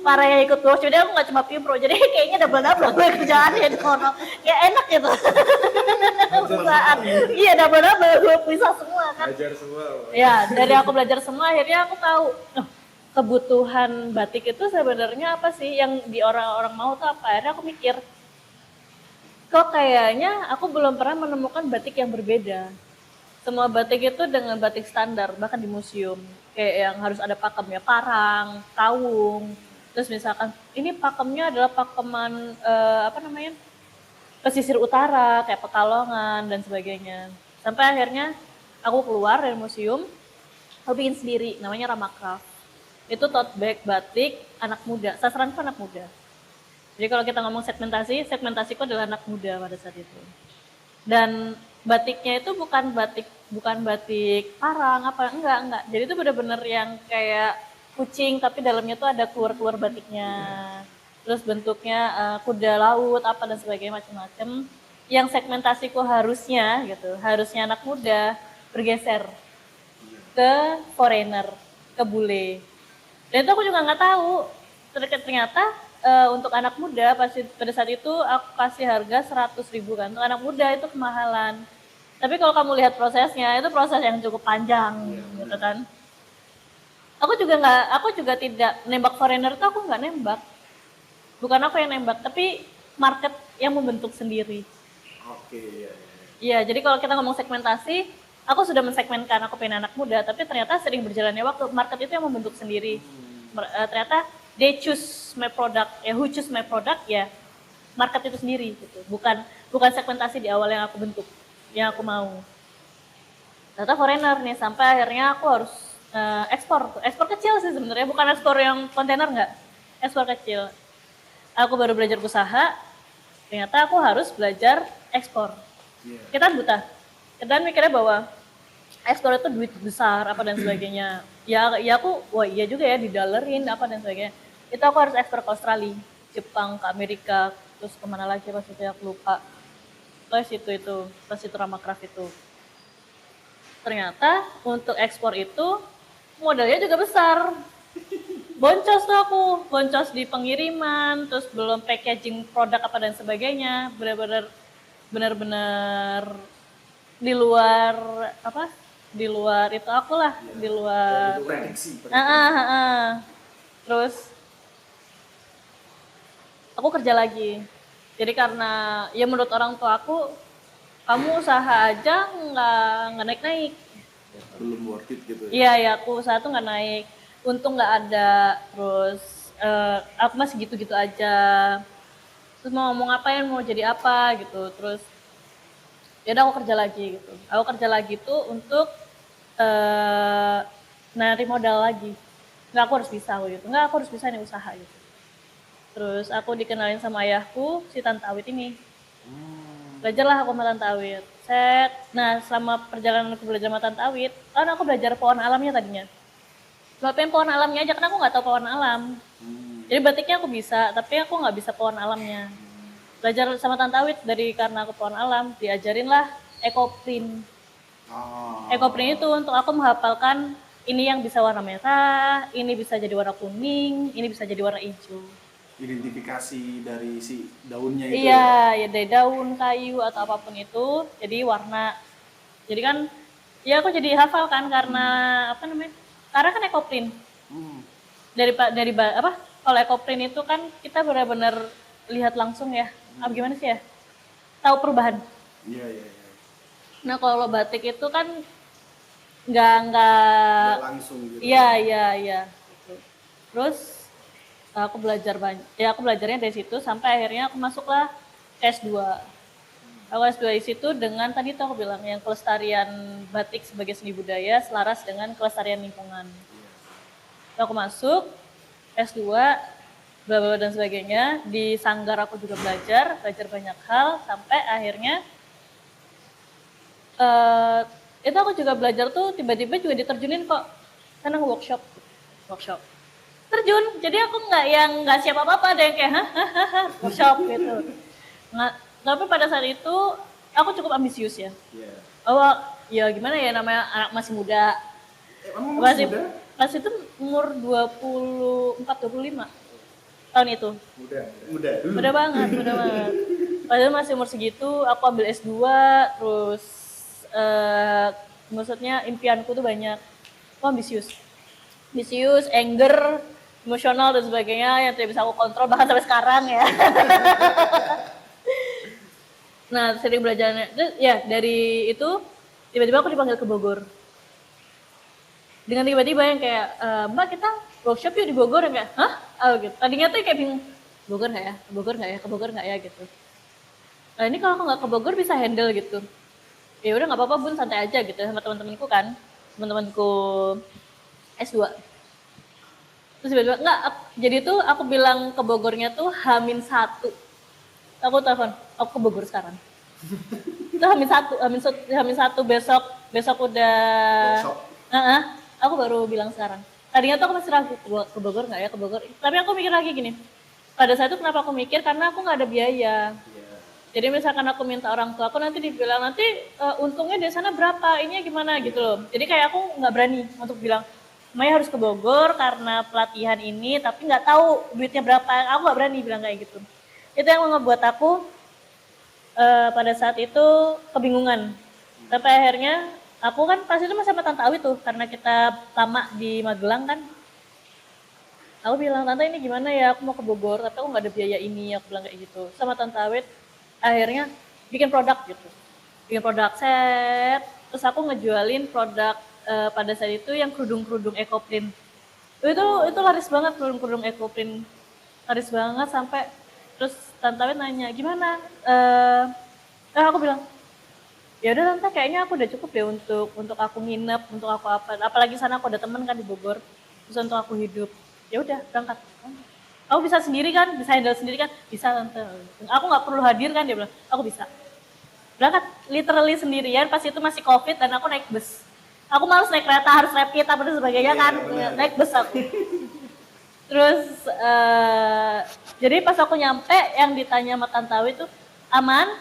para yang ikut workshop. Jadi aku nggak cuma Pimpro, jadi kayaknya double kerjaannya di kono. Ya enak gitu. Saat iya double bisa semua kan. Belajar semua. Ya dari aku belajar semua akhirnya aku tahu kebutuhan batik itu sebenarnya apa sih yang di orang-orang mau tuh apa. Akhirnya aku mikir kok kayaknya aku belum pernah menemukan batik yang berbeda. Semua batik itu dengan batik standar, bahkan di museum. Kayak yang harus ada pakemnya, parang, kawung. Terus misalkan, ini pakemnya adalah pakeman, pesisir utara, kayak Pekalongan, dan sebagainya. Sampai akhirnya aku keluar dari museum, aku bikin sendiri, namanya Ramacraft. Itu tote bag batik anak muda, sasaranku anak muda. Jadi kalau kita ngomong segmentasiku adalah anak muda pada saat itu. Dan batiknya itu bukan batik parang enggak. Jadi itu benar-benar yang kayak kucing tapi dalamnya tuh ada keluar batiknya. Terus bentuknya kuda laut apa dan sebagainya macam-macam. Yang segmentasiku harusnya anak muda bergeser ke foreigner, ke bule. Dan itu aku juga nggak tahu. Ternyata untuk anak muda pada saat itu aku kasih harga 100.000 kan. Untuk anak muda itu kemahalan. Tapi kalau kamu lihat prosesnya, itu proses yang cukup panjang, gitu kan. Aku juga tidak nembak foreigner tuh aku nggak nembak. Bukan aku yang nembak, tapi market yang membentuk sendiri. Oke, Iya, jadi kalau kita ngomong segmentasi, aku sudah mensegmenkan aku pengen anak muda, tapi ternyata sering berjalannya waktu, market itu yang membentuk sendiri. Ternyata they choose my product, who choose my product ya market itu sendiri gitu. Bukan segmentasi di awal yang aku bentuk, yang aku mau. Ternyata foreigner nih, sampai akhirnya aku harus ekspor kecil sih sebenarnya, bukan ekspor yang kontainer enggak, ekspor kecil. Aku baru belajar usaha, ternyata aku harus belajar ekspor. Kita kita mikirnya bahwa ekspor itu duit besar apa dan sebagainya. Ya aku, wah iya juga ya, didalerin apa dan sebagainya. Itu aku harus ekspor ke Australia, Jepang, ke Amerika, terus kemana lagi pas itu aku lupa. Pas itu Ramacraft itu. Ternyata untuk ekspor itu modalnya juga besar. Boncos tuh aku, boncos di pengiriman, terus belum packaging produk apa dan sebagainya, benar-benar di luar itu aku lah, di luar prediksi. Terus aku kerja lagi. Jadi karena ya menurut orang tua aku, kamu usaha aja nggak naik-naik. Belum worth it gitu ya? Iya ya, aku usaha tuh nggak naik, untung nggak ada. Terus aku masih gitu-gitu aja. Terus mau ngomong apa ya, mau jadi apa gitu. Terus ya udah aku kerja lagi gitu. Aku kerja lagi tuh untuk nari modal lagi. Nggak, aku harus bisa nih usaha gitu. Terus aku dikenalin sama ayahku, si Tante Awit ini. Belajarlah aku sama Tante Awit. Nah selama perjalanan aku belajar sama Tante Awit, kan aku belajar pewarna alamnya tadinya. Cuma pengen pewarna alamnya aja, karena aku nggak tahu pewarna alam. Jadi batiknya aku bisa, tapi aku nggak bisa pewarna alamnya. Belajar sama Tante Awit karena aku pewarna alam, diajarinlah ekoprint. Ekoprint itu untuk aku menghafalkan ini yang bisa warna merah, ini bisa jadi warna kuning, ini bisa jadi warna hijau. Identifikasi dari si daunnya itu. Iya, ya dari daun, kayu atau apapun itu, jadi warna. Jadi kan, ya aku jadi hafal kan karena Karena kan ekoprint. Kalau ekoprint itu kan kita benar-benar lihat langsung ya. Gimana sih ya? tahu perubahan. Iya. Nah kalau batik itu kan Nggak nggak langsung gitu. iya gitu. Terus aku belajar banyak, ya aku belajarnya dari situ sampai akhirnya aku masuklah ke S2. Aku S2 di situ dengan tadi tuh aku bilang yang kelestarian batik sebagai seni budaya selaras dengan kelestarian lingkungan. Aku masuk S2 bla bla dan sebagainya, di Sanggar aku juga belajar banyak hal sampai akhirnya itu aku juga belajar tuh tiba-tiba juga diterjunin kok sana workshop terjun, jadi aku nggak siap apa-apa, ada yang kayak workshop gitu nggak. Tapi pada saat itu aku cukup ambisius ya. Iya. Ya gimana ya, namanya anak masih muda, Emang masih muda? pas itu umur 24-25 tahun itu. Muda dulu. Muda banget. Padahal masih umur segitu, aku ambil S2, terus maksudnya impianku tuh banyak. Aku ambisius, anger, emosional dan sebagainya yang tidak bisa aku kontrol bahkan sampai sekarang ya. Nah sering belajarnya, ya dari itu tiba-tiba aku dipanggil ke Bogor. Dengan tiba-tiba yang kayak, Mbak kita workshop yuk di Bogor, yang kayak, hah? Oh gitu. Tadinya tuh kayak bingung, Bogor nggak ya, ke Bogor nggak ya gitu. Nah ini kalau aku nggak ke Bogor bisa handle gitu. Ya udah nggak apa-apa Bun, santai aja gitu sama teman-temanku kan, teman-temanku S2. Terus tiba-tiba nggak, jadi tuh aku bilang ke Bogornya tuh H-1. Aku telepon, aku ke Bogor sekarang. Itu H-1 besok udah. Aku baru bilang sekarang. Tadinya tuh aku masih ragu ke Bogor nggak ya, ke Bogor. Tapi aku mikir lagi gini. Pada saat itu kenapa aku mikir, karena aku nggak ada biaya. Jadi misalkan aku minta orang tua aku, nanti dibilang nanti untungnya di sana berapa, ini gimana gitu loh. Jadi kayak aku nggak berani untuk bilang Maya harus ke Bogor karena pelatihan ini, tapi nggak tahu duitnya berapa. Aku nggak berani bilang kayak gitu. Itu yang ngebuat aku pada saat itu kebingungan. Sampai akhirnya aku kan pas itu masih sama Tante Awi tuh, karena kita lama di Magelang kan. Aku bilang, Tante ini gimana ya, aku mau ke Bogor, tapi aku nggak ada biaya ini, aku bilang kayak gitu. Sama Tante Awit, akhirnya bikin produk gitu. Bikin produk set, terus aku ngejualin produk pada saat itu yang kerudung-kerudung ekoprint. Itu laris banget, kerudung-kerudung ekoprint. Laris banget sampai, terus Tante Awit nanya, gimana? Aku bilang, ya udah Tante, kayaknya aku udah cukup deh untuk aku nginep, untuk aku apa. Apalagi sana aku ada temen kan di Bogor, terus untuk aku hidup. Ya udah berangkat. Aku bisa sendiri kan, bisa handle sendiri kan, bisa Tante. Aku nggak perlu hadir kan, dia bilang, aku bisa. Berangkat literally sendirian, pas itu masih COVID dan aku naik bus. Aku males naik kereta, harus rapid apa dan sebagainya kan, naik bus aku. Terus jadi pas aku nyampe, yang ditanya sama Tante Awi tuh, aman,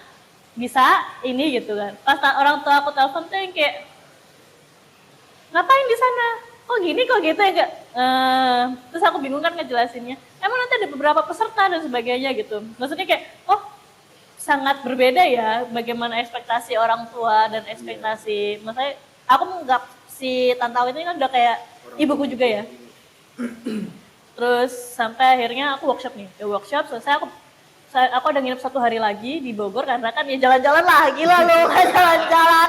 bisa, ini gitu kan. Pas orang tua aku telepon tuh yang kayak, ngapain di sana? Kok gini, kok gitu ya enggak? Terus aku bingung kan ngejelasinnya. Emang nanti ada beberapa peserta dan sebagainya gitu. Maksudnya kayak, oh sangat berbeda ya bagaimana ekspektasi orang tua dan ekspektasi. Maksudnya aku menganggap si Tante Awit ini kan udah kayak ibuku juga ya. Terus sampai akhirnya aku workshop nih. Workshop selesai aku udah nginep 1 hari lagi di Bogor karena kan ya jalan-jalan lah, gila loh, jalan-jalan.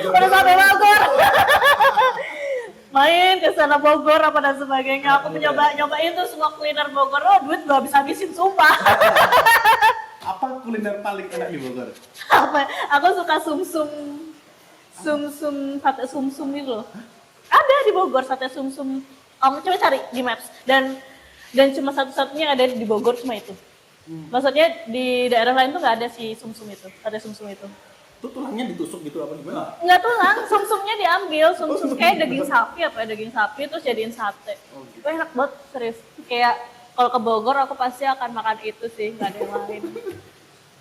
Udah sampai Bogor. Main ke sana Bogor apa dan sebagainya. Aku nyobain tuh semua kuliner Bogor. Oh, duit gak bisa habisin, sumpah. Apa kuliner paling enak di Bogor? Apa? Aku suka sumsum, sate sumsum itu loh. Ada di Bogor sate sumsum. Kamu coba cari di Maps. Dan cuma satu-satunya ada di Bogor cuma itu. Maksudnya di daerah lain tuh nggak ada si sumsum itu, sate sumsum itu. Itu tulangnya ditusuk gitu apa gimana? Nggak tulang, sumsumnya diambil, sumsum kayak daging sapi terus jadiin sate. gitu. Enak banget, serius. Kayak kalau ke Bogor aku pasti akan makan itu sih, nggak ada yang lain.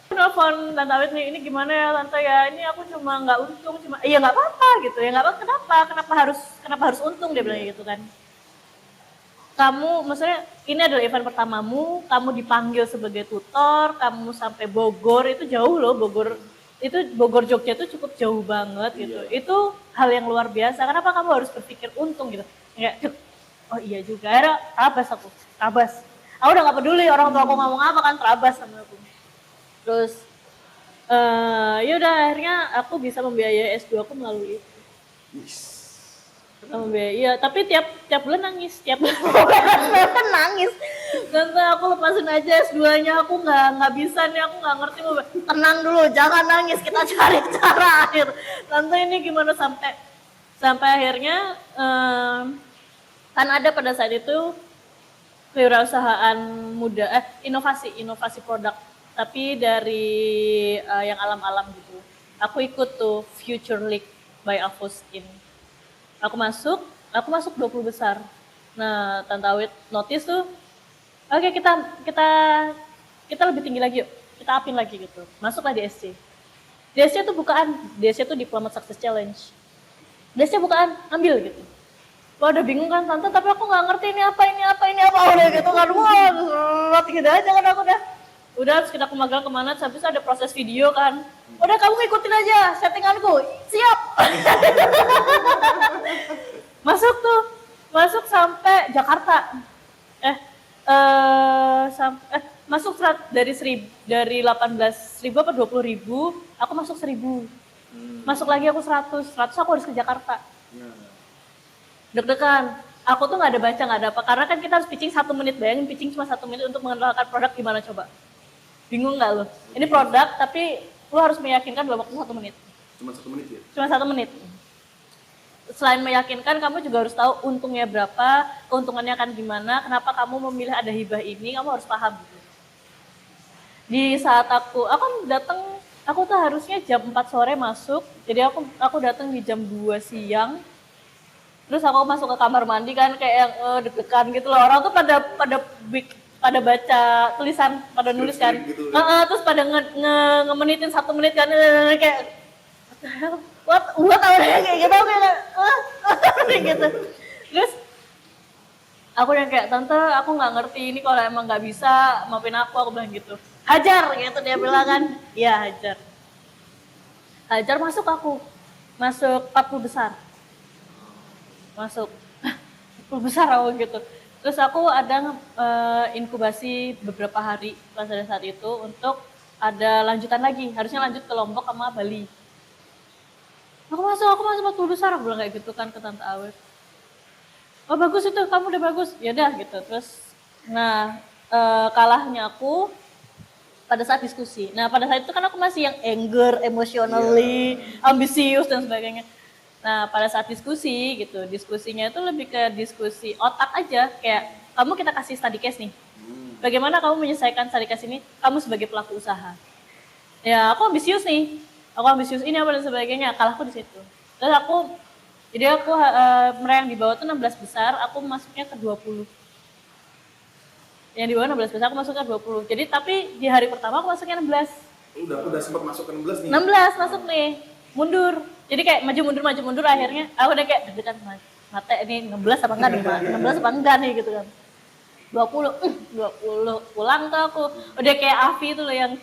Aku nelfon Tante Awit nih, ini gimana ya Tante ya, ini aku cuma nggak untung, iya nggak apa-apa gitu ya, nggak apa-apa, kenapa harus untung, dia bilang gitu kan. Kamu, maksudnya ini adalah event pertamamu, kamu dipanggil sebagai tutor, kamu sampai Bogor, itu jauh loh Bogor. Itu Bogor Jogja itu cukup jauh banget gitu. Itu hal yang luar biasa. Kenapa kamu harus berpikir untung gitu? Kayak, oh iya juga. Akhirnya terabas. Aku udah gak peduli orang tua aku ngomong apa kan, terabas sama aku. Terus Ya udah akhirnya aku bisa membiayai S2 aku melalui itu. Iya, tapi tiap bulan nangis, tiap bulan nangis. Tante aku lepasin aja S2-nya, aku nggak bisa nih, aku nggak ngerti mau. Tenang dulu, jangan nangis, kita cari cara akhir. Tante ini gimana sampai akhirnya kan ada pada saat itu kewirausahaan muda, inovasi produk, tapi dari yang alam-alam gitu. Aku ikut tuh Future League by Avoskin. Aku masuk 20 besar. Nah, Tante Awit notice tuh, oke, kita lebih tinggi lagi yuk, kita upin lagi gitu. Masuklah di DSC. DSC tuh bukaan, DSC tuh Diplomat Success Challenge. DSC bukaan, ambil gitu. Wah, udah bingung kan Tante, tapi aku nggak ngerti ini apa, udah gitu kan. Wah, tinggi aja kan aku udah terus kita magang kemana, habis ada proses video kan. Udah kamu ngikutin aja settinganku, siap. masuk sampai Jakarta. Masuk dari 18.000 apa 20.000, aku masuk 1.000. Masuk lagi aku 100 aku harus ke Jakarta. Deg-degan. Aku tuh nggak ada baca, nggak ada apa, karena kan kita harus pitching 1 menit, bayangin pitching cuma 1 menit untuk mengenalkan produk, gimana coba? Bingung nggak lo? Ini produk tapi lo harus meyakinkan dalam waktu 1 menit. Cuma 1 menit ya? Cuma 1 menit. Selain meyakinkan, kamu juga harus tahu untungnya berapa, keuntungannya akan gimana, kenapa kamu memilih ada hibah ini, kamu harus paham. Di saat aku datang, aku tuh harusnya jam 4 sore masuk, jadi aku datang di jam 2 siang. Terus aku masuk ke kamar mandi kan kayak yang deg-degan gitu loh. Orang tuh pada baca tulisan, pada nulis kan. Gitu, terus pada ngemenitin 1 menit kan kayak what kayak gitu kayak gitu. Terus aku yang kayak, Tante aku nggak ngerti ini, kalau emang nggak bisa maafin aku bilang gitu. Hajar gitu, dia bilang kan. Iya, hajar masuk 40 besar. Masuk 40 besar aku gitu. Terus aku ada inkubasi beberapa hari pada saat itu untuk ada lanjutan lagi, harusnya lanjut ke Lombok sama Bali. Aku masuk 40 besar, aku bilang kayak gitu kan ke Tante Awet. Oh bagus itu, kamu udah bagus, ya udah gitu. Terus, kalahnya aku pada saat diskusi. Nah pada saat itu kan aku masih yang anger, emotionally, ambisius dan sebagainya. Nah pada saat diskusi gitu, diskusinya itu lebih ke diskusi otak aja, kayak kita kasih study case nih. Bagaimana kamu menyelesaikan study case ini, kamu sebagai pelaku usaha. Ya aku ambisius nih, ini apa dan sebagainya, kalahku di situ. Terus aku mereka yang di bawah tuh 16 besar, aku masuknya ke 20. Yang di bawah 16 besar, aku masuknya ke 20. Jadi tapi di hari pertama aku masuknya 16. Udah sempat masuk ke 16 nih. 16 masuk nih, mundur. Jadi kayak maju mundur akhirnya aku udah kayak deg-degan mate ini 16 apa enggak nih, 16 apa enggak nih gitu kan. 20 pulang tuh aku. Udah kayak Afi itu loh yang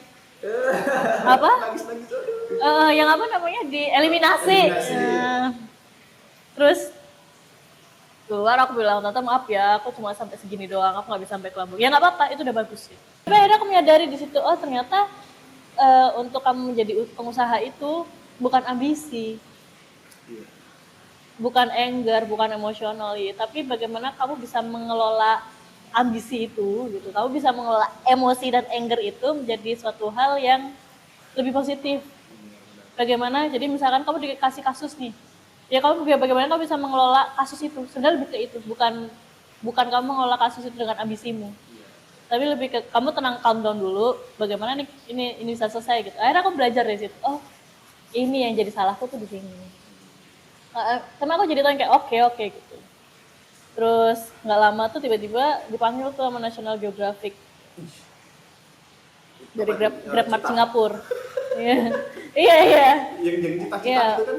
apa? Yang apa namanya dieliminasi. Terus keluar aku bilang, Tante maaf ya, aku cuma sampai segini doang, aku nggak bisa sampai ke Lombok. Ya nggak apa-apa, itu udah bagus sih. Tapi akhirnya aku menyadari di situ, oh ternyata untuk kamu menjadi pengusaha itu bukan ambisi, bukan anger, bukan emosional, tapi bagaimana kamu bisa mengelola ambisi itu, gitu. Kamu bisa mengelola emosi dan anger itu menjadi suatu hal yang lebih positif. Bagaimana? Jadi misalkan kamu dikasih kasus nih, ya bagaimana kamu bisa mengelola kasus itu? Sebenarnya lebih ke itu, bukan kamu mengelola kasus itu dengan ambisimu, tapi lebih ke kamu tenang, calm down dulu. Bagaimana nih ini bisa selesai gitu. Akhirnya aku belajar dari situ. Oh, ini yang jadi salahku tuh di sini. Karena aku jadi tahu kayak oke gitu. Terus nggak lama tuh tiba-tiba dipanggil tuh sama National Geographic dari Grab Mart Singapura. Iya. Yang jadi cita-cita itu kan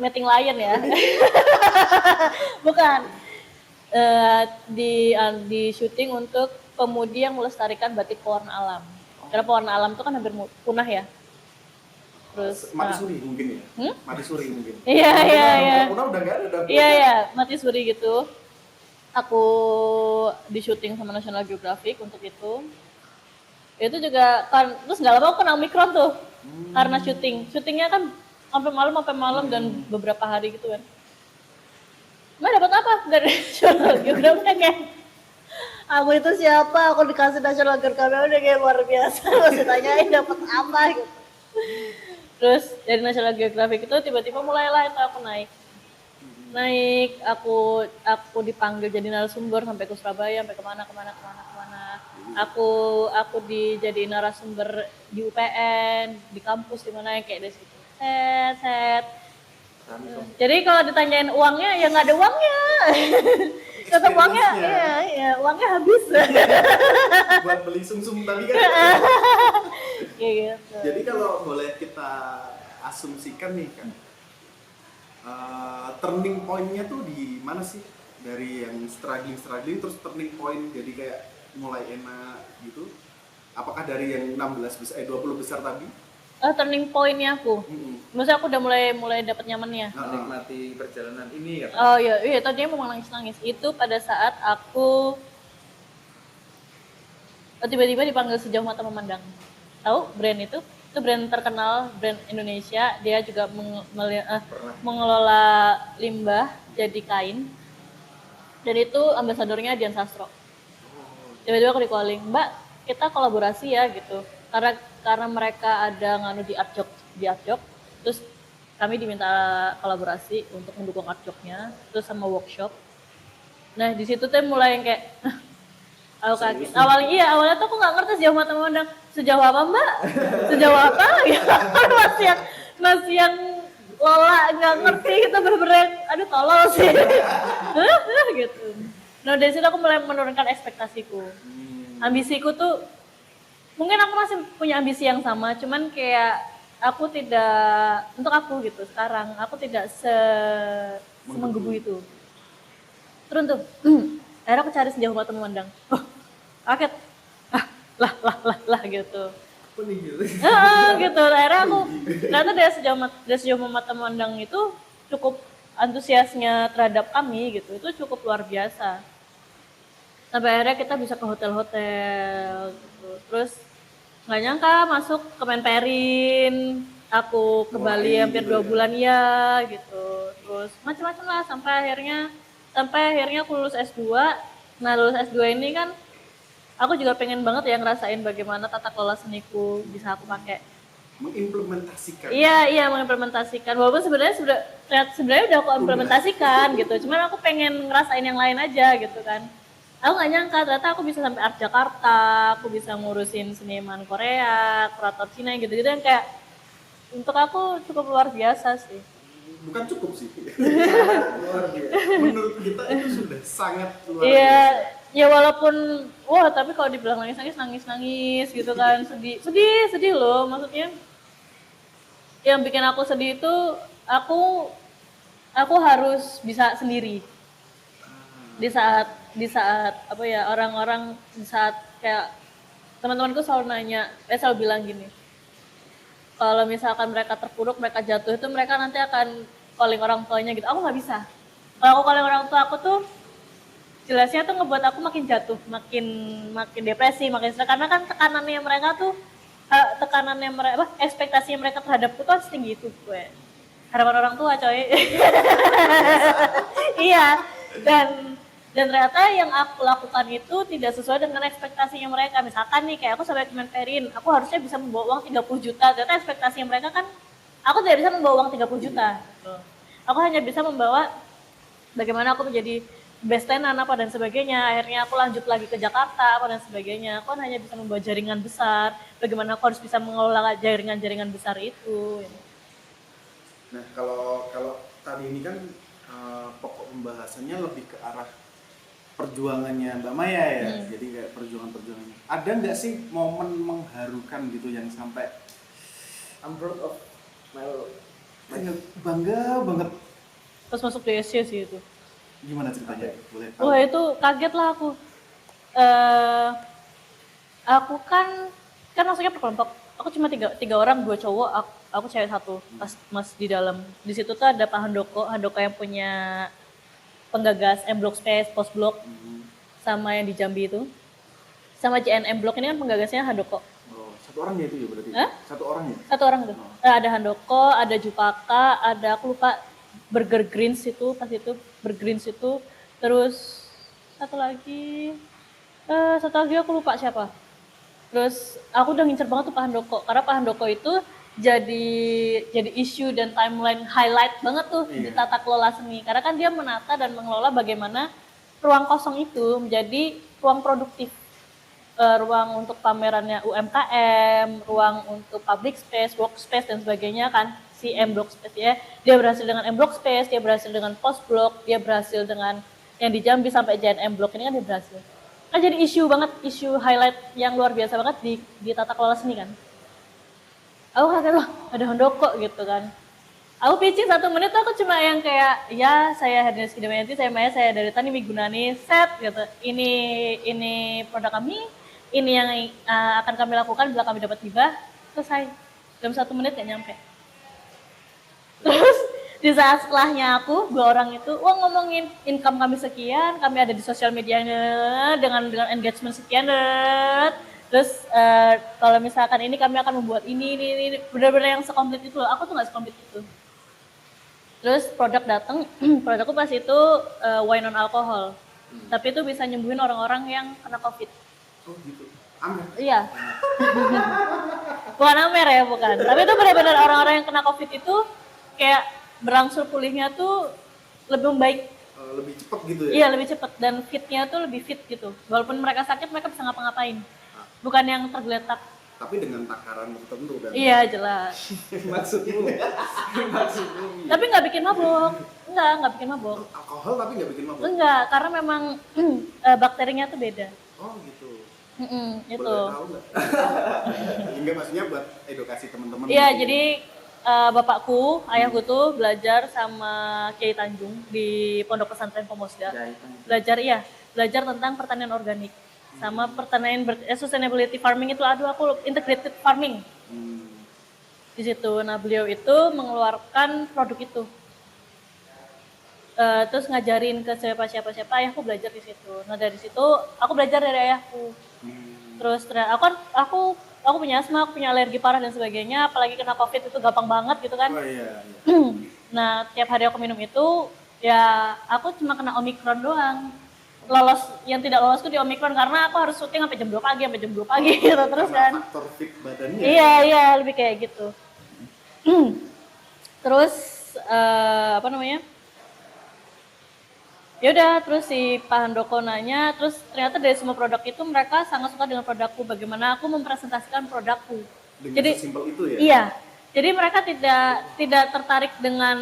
meeting lion ya. Bukan. Di syuting untuk pemudi yang melestarikan batik pewarna alam. Karena pewarna alam itu kan hampir punah ya. Terus mati suri mungkin ya. Mati suri mungkin. Iya. Udah enggak ada. Iya, mati suri gitu. Aku di syuting sama National Geographic untuk itu juga kan, terus nggak lama aku kena Omicron tuh. karena syutingnya kan sampai malam dan beberapa hari gitu kan. Mbak dapat apa dari National Geographic? Kayak aku itu siapa, aku dikasih National Geographic udah kayak luar biasa. Masih tanyain dapat apa gitu. Terus dari National Geographic itu tiba-tiba mulailah itu aku naik, aku dipanggil jadi narasumber sampai ke Surabaya, sampai kemana. Aku dijadiin narasumber di UPN, di kampus di mana kayak dari situ. Set. Jadi kalau ditanyain uangnya ya nggak ada uangnya. Tetap uangnya, iya, uangnya habis. Buat beli sum-sum tadi kan. Kayak gitu. Jadi kalau boleh kita asumsikan nih kan, turning point-nya tuh di mana sih? Dari yang struggling terus turning point jadi kayak mulai enak gitu. Apakah dari yang 20 besar tadi? Turning point-nya aku. Maksudnya aku udah mulai dapat nyamannya. Menikmati perjalanan ini ya. Oh iya, tadinya mau nangis. Itu pada saat aku tiba-tiba dipanggil Sejauh Mata Memandang. Tahu brand itu? Itu brand terkenal, brand Indonesia. Dia juga mengelola limbah jadi kain. Dan itu ambasadornya Dian Sastro. Tiba-tiba aku di-calling, Mbak, kita kolaborasi ya gitu. Karena mereka ada nganu di Art Jok, terus kami diminta kolaborasi untuk mendukung Art Joknya, terus sama workshop. Nah di situ tuh mulai yang kayak aku kaget. Awalnya tuh aku nggak ngerti Sejauh Mata Memandang. Sejauh apa Mbak? Sejauh apa? Ya, masih yang Lola nggak ngerti, kita bener-bener aduh tolol sih. Gitu. Nah dari situ aku mulai menurunkan ekspektasiku. Ambisiku tuh mungkin aku masih punya ambisi yang sama, cuman kayak aku tidak, untuk aku gitu sekarang, aku tidak semenggebu itu. Turun tuh, akhirnya aku cari Sejauh Mata Memandang. Oh, kaget, lah gitu. Apa nih gitu? Gitu, akhirnya aku, ternyata dari Sejauh Mata Memandang itu cukup antusiasnya terhadap kami gitu, itu cukup luar biasa. Sampai akhirnya kita bisa ke hotel-hotel gitu. Terus nggak nyangka masuk ke Menperin, aku ke Bali hampir 2 bulan ya gitu. Terus macam-macam lah sampai akhirnya aku lulus S2. Nah lulus S2 ini kan aku juga pengen banget ya ngerasain bagaimana tata kelola seniku bisa aku pakai. Mengimplementasikan. Iya mengimplementasikan. Walaupun sebenarnya udah aku implementasikan gitu. Cuman aku pengen ngerasain yang lain aja gitu kan. Aku nggak nyangka ternyata aku bisa sampai Art Jakarta, aku bisa ngurusin seniman Korea, kurator Cina gitu-gitu yang kayak untuk aku cukup luar biasa sih. Bukan cukup sih. Luar biasa. Menurut kita itu sudah sangat luar biasa. Iya, ya walaupun tapi kalau dibilang nangis gitu kan, sedih loh. Maksudnya yang bikin aku sedih itu aku harus bisa sendiri. Di saat apa ya, orang-orang di saat kayak teman-temanku selalu selalu bilang gini, kalau misalkan mereka terpuruk, mereka jatuh itu mereka nanti akan calling orang tuanya gitu. Aku nggak bisa. Kalau aku calling orang tua aku tuh jelasnya tuh ngebuat aku makin jatuh, makin depresi, makin stres, karena kan tekanannya mereka ekspektasinya mereka terhadapku tuh setinggi itu gue. Harapan orang tua coy. Iya, dan ternyata yang aku lakukan itu tidak sesuai dengan ekspektasinya mereka. Misalkan nih kayak aku sampai Kemenperin, aku harusnya bisa membawa uang 30 juta. Ternyata ekspektasinya mereka kan aku tidak bisa membawa uang 30 juta. Gitu. Aku hanya bisa membawa bagaimana aku menjadi best tenan apa dan sebagainya. Akhirnya aku lanjut lagi ke Jakarta apa dan sebagainya. Aku hanya bisa membawa jaringan besar. Bagaimana aku harus bisa mengelola jaringan-jaringan besar itu. Nah kalau tadi ini kan pokok pembahasannya lebih ke arah perjuangannya Mbak Maya ya, jadi kayak perjuangannya. Ada nggak sih momen mengharukan gitu yang sampai I'm proud of my bangga banget? Pas masuk DSC sih itu. Gimana ceritanya? Boleh tahu? Wah itu kaget lah aku. Aku kan masuknya per kelompok. Aku cuma tiga orang, 2 cowok, aku cewek 1 pas mas di dalam. Di situ tuh ada Pak Handoko yang punya penggagas M Block Space, Post Block, sama yang di Jambi itu. Sama JNM Block ini kan penggagasnya Handoko. Oh, satu Satu orang ya itu ya berarti? Hah? Satu orang ya? Satu orang tuh. Ada Handoko, ada Jupaka, ada aku lupa Burger Greens itu pas itu Burger Greens itu, terus satu lagi aku lupa siapa. Terus aku udah ngincer banget tuh Pak Handoko karena Pak Handoko itu jadi isu dan timeline highlight banget tuh di tata kelola seni karena kan dia menata dan mengelola bagaimana ruang kosong itu menjadi ruang produktif. Ruang untuk pamerannya UMKM, ruang untuk public space, workspace dan sebagainya kan, si M Block Space ya. Dia berhasil dengan M Block Space, dia berhasil dengan Post Block, dia berhasil dengan yang di Jambi sampai JNM Block ini kan dia berhasil. Kan jadi isu banget, isu highlight yang luar biasa banget di tata kelola seni kan. Aku kaget loh, ada Handoko gitu kan. Aku pitching 1 menit tuh aku cuma yang kayak, ya saya Herdiansyah Damayanti, saya Maya, saya dari Tani Migunani, set gitu. Ini produk kami, ini yang akan kami lakukan bila kami dapat hibah, selesai. Dalam 1 menit gak nyampe. Terus di saat setelahnya aku, 2 orang itu, ngomongin income kami sekian, kami ada di sosial medianya dengan engagement sekian, terus kalau misalkan ini kami akan membuat ini, benar-benar yang sekomplit itu loh. Aku tuh gak sekomplit itu. Terus produk datang, produkku pas itu wine non alcohol. Tapi itu bisa nyembuhin orang-orang yang kena COVID. Oh gitu. Amer. Iya. Bukan Amer ya, bukan. Tapi itu benar-benar orang-orang yang kena COVID itu kayak berangsur pulihnya tuh lebih membaik. Lebih cepat gitu ya? Iya, lebih cepat dan fitnya tuh lebih fit gitu. Walaupun mereka sakit, mereka bisa ngapa-ngapain. Bukan yang tergeletak. Tapi dengan takaran tertentu kan? Iya, jelas. Maksudmu? Tapi nggak bikin mabok. Nggak bikin mabok. Alkohol tapi nggak bikin mabuk? Enggak, karena memang bakterinya tuh beda. Oh gitu. Itu. Boleh tahu nggak? Enggak, maksudnya buat edukasi teman-teman. Iya, jadi bapakku, ayahku tuh belajar sama Kiai Tanjung di Pondok Pesantren Pomosda. Belajar tentang pertanian organik sama pertanian sustainability farming itu. Aku integrated farming. Di situ. Nah, beliau itu mengeluarkan produk itu. Terus ngajarin ke siapa ayahku belajar di situ. Nah, dari situ aku belajar dari ayahku. Terus aku punya asma, aku punya alergi parah dan sebagainya, apalagi kena COVID itu gampang banget gitu kan. Oh iya. Nah, tiap hari aku minum itu ya aku cuma kena Omikron doang. Yang tidak lolos tuh di Omikron karena aku harus syuting sampai jam 2 pagi gitu terus kan. Faktor fit badannya. Iya, lebih kayak gitu. Terus ya udah, terus si Pak Handoko nanya, terus ternyata dari semua produk itu mereka sangat suka dengan produkku, bagaimana aku mempresentasikan produkku. Jadi sesimpel itu ya? Iya, jadi mereka tidak tertarik dengan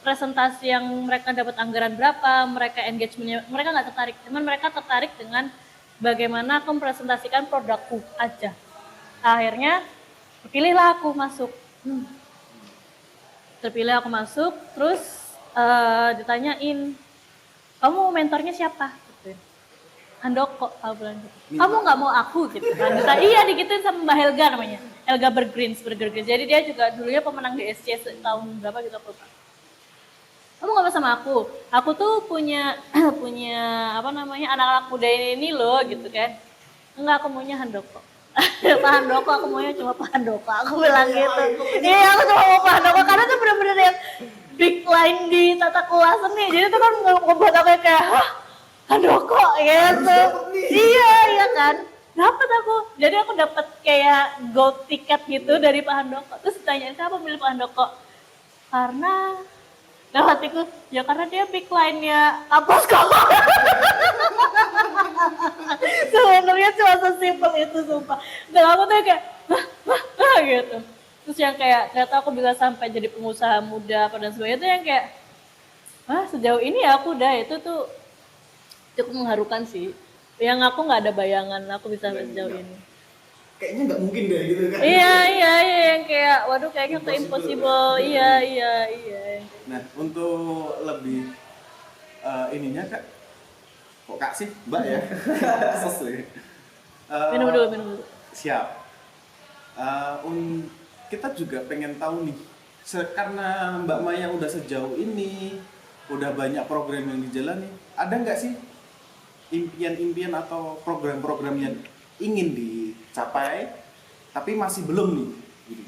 presentasi yang mereka dapat anggaran berapa, mereka engagementnya, mereka nggak tertarik, cuman mereka tertarik dengan bagaimana aku mempresentasikan produkku aja. Akhirnya terpilihlah aku masuk. Terus ditanyain, kamu mentornya siapa? Gitu. Handoko, aku bilang gitu. Kamu nggak mau aku gitu kan? Iya, digituin sama Mbak Helga namanya, Helga Burger Greens. Jadi dia juga dulunya pemenang DSC tahun berapa gitu aku lupa. Kamu nggak mau sama aku? Aku tuh punya anak-anak muda ini loh gitu kan? Enggak, aku maunya Handoko. Pak Handoko, aku maunya cuma Pak Handoko. Aku bilang gitu. Iya, aku cuma mau Pak Handoko karena tuh bener-bener yang big line di tata kelola seni. Jadi itu kan ngebuat aku kayak, Handoko gitu. Iya kan. Dapat aku. Jadi aku dapat kayak gold ticket gitu dari Pak Handoko. Terus ditanyain, kenapa milih Pak Handoko? Karena dalam hatiku, ya karena dia big line-nya kampus kok. Sebenarnya cuma sesimpel itu sumpah. Dan aku tuh kayak, gitu. Terus yang kayak ternyata aku bisa sampai jadi pengusaha muda dan sebagainya itu yang kayak, sejauh ini ya aku udah, itu tuh cukup mengharukan sih. Yang aku nggak ada bayangan aku bisa sampai sejauh ini. Kayaknya nggak mungkin deh gitu kan? Iya, yang kayak, waduh kayaknya itu impossible. Iya. Nah, untuk lebih ininya Kak, kok Kak sih? Mbak ya? Sesuai. Minum dulu. Siap. Kita juga pengen tahu nih, karena Mbak Maya udah sejauh ini, udah banyak program yang dijalani, ada nggak sih impian-impian atau program-program yang ingin dicapai tapi masih belum nih gitu.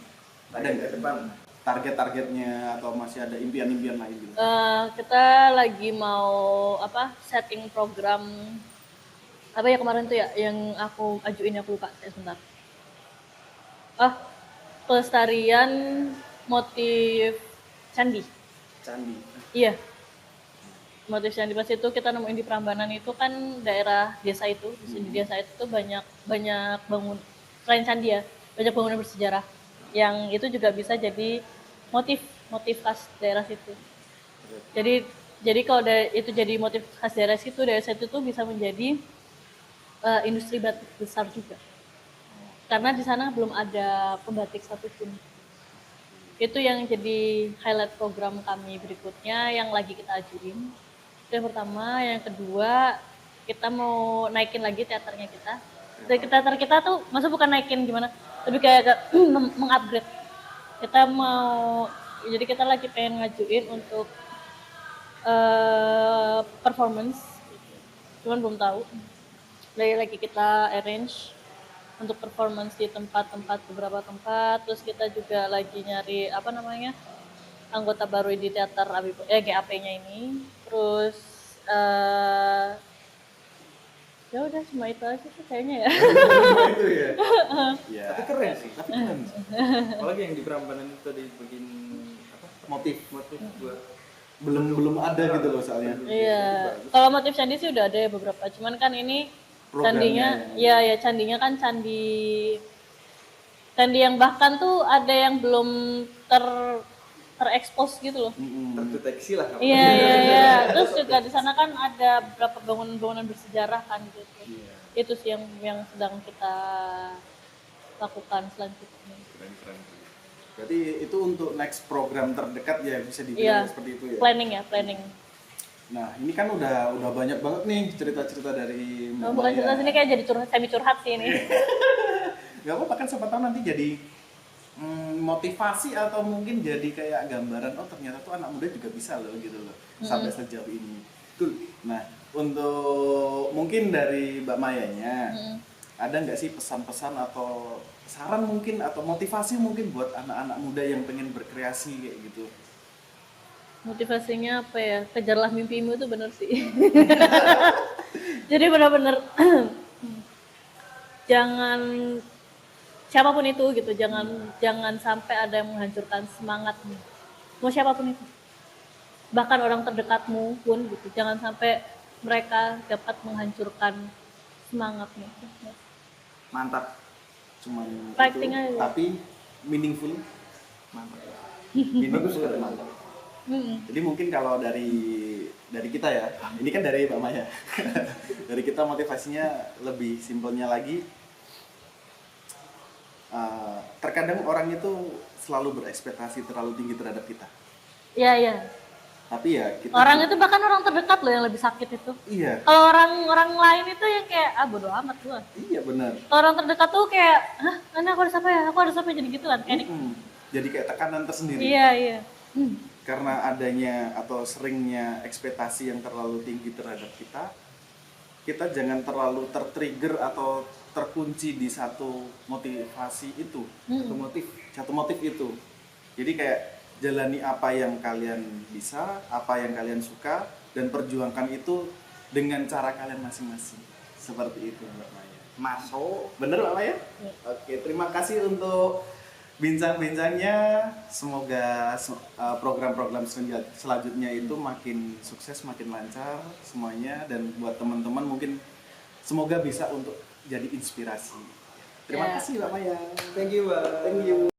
Ada Ada nggak ke depan. target-targetnya atau masih ada impian-impian lain gitu? Kita lagi mau setting program apa ya kemarin tuh ya yang aku ajuin, aku lupa sebentar. Pelestarian motif candi. Candi. Iya, motif candi. Pas itu kita nemuin di Prambanan itu kan daerah desa itu, di desa itu tuh banyak bangun, selain candi ya, banyak bangunan bersejarah yang itu juga bisa jadi motif khas daerah situ. Jadi kalau itu jadi motif khas daerah situ tuh bisa menjadi industri batik besar juga. Karena di sana belum ada pembatik satupun. Itu yang jadi highlight program kami berikutnya yang lagi kita ajuin. Itu yang pertama. Yang kedua, kita mau naikin lagi teaternya kita. Teater kita tuh maksudnya bukan naikin gimana, lebih kayak mengupgrade. Jadi kita lagi pengen ngajuin untuk performance, cuman belum tahu. Lagi kita arrange untuk performance di beberapa tempat. Terus kita juga lagi nyari anggota baru di teater GAP-nya ini. Terus ya udah cuma itu aja sih kayaknya ya. Itu ya. Ya. Tapi keren sih. Tapi keren. Apalagi yang di Prambanan itu tadi bikin Motif buat belum ada gitu loh soalnya. Iya. Kalau motif candi sih udah ada ya beberapa. Cuman kan ini Programnya candinya, candinya kan candi yang bahkan tuh ada yang belum terekspos gitu loh. terdeteksi lah. Iya. Terus juga di sana kan ada beberapa bangunan bersejarah kan gitu. Iya. Itu sih yang sedang kita lakukan selanjutnya. Keren. Berarti itu untuk next program terdekat ya bisa Iya. dibilang seperti itu ya. Planning. Nah, ini kan udah banyak banget nih cerita-cerita dari Mbak Bukan Maya. cerita sini kayak jadi semi curhat sih ini. Gak apa-apa kan, siapa tahu nanti jadi motivasi atau mungkin jadi kayak gambaran, oh ternyata tuh anak muda juga bisa loh gitu loh sampai sejauh ini. Betul. Nah, untuk mungkin dari Mbak Mayanya ada nggak sih pesan-pesan atau saran mungkin atau motivasi mungkin buat anak-anak muda yang pengen berkreasi kayak gitu? Motivasinya apa ya? Kejarlah mimpimu, itu bener sih. Jadi benar-benar jangan, siapapun itu gitu, jangan sampai ada yang menghancurkan semangatmu. Mau siapapun itu. Bahkan orang terdekatmu pun gitu, jangan sampai mereka dapat menghancurkan semangatmu. Mantap. Cuman Fighting itu, aja. tapi meaningful. Mantap. Meaningful dan mantap. Jadi mungkin kalau dari kita ya, ini kan dari Mbak Maya. Dari kita motivasinya lebih simpelnya lagi. Terkadang orang itu selalu berekspektasi terlalu tinggi terhadap kita. Iya. Tapi ya kita Orang itu bahkan orang terdekat loh yang lebih sakit itu. Iya. Kalau orang lain itu yang kayak bodo amat gua. Iya benar. Kalau orang terdekat tuh kayak, aku harus apa ya? Aku harus apa ya? Jadi gitu kan. Kayak Jadi kayak tekanan tersendiri. Iya. Karena adanya atau seringnya ekspektasi yang terlalu tinggi terhadap kita jangan terlalu tertrigger atau terkunci di satu motivasi itu, satu motif itu. Jadi kayak jalani apa yang kalian bisa, apa yang kalian suka, dan perjuangkan itu dengan cara kalian masing-masing. Seperti itu Mbak Maya. Masuk. Bener Mbak Maya? Oke, terima kasih untuk bincang-bincangnya. Semoga program-program selanjutnya itu makin sukses, makin lancar semuanya, dan buat teman-teman mungkin semoga bisa untuk jadi inspirasi. Terima kasih Mbak Maya. Thank you, Mbak. Thank you.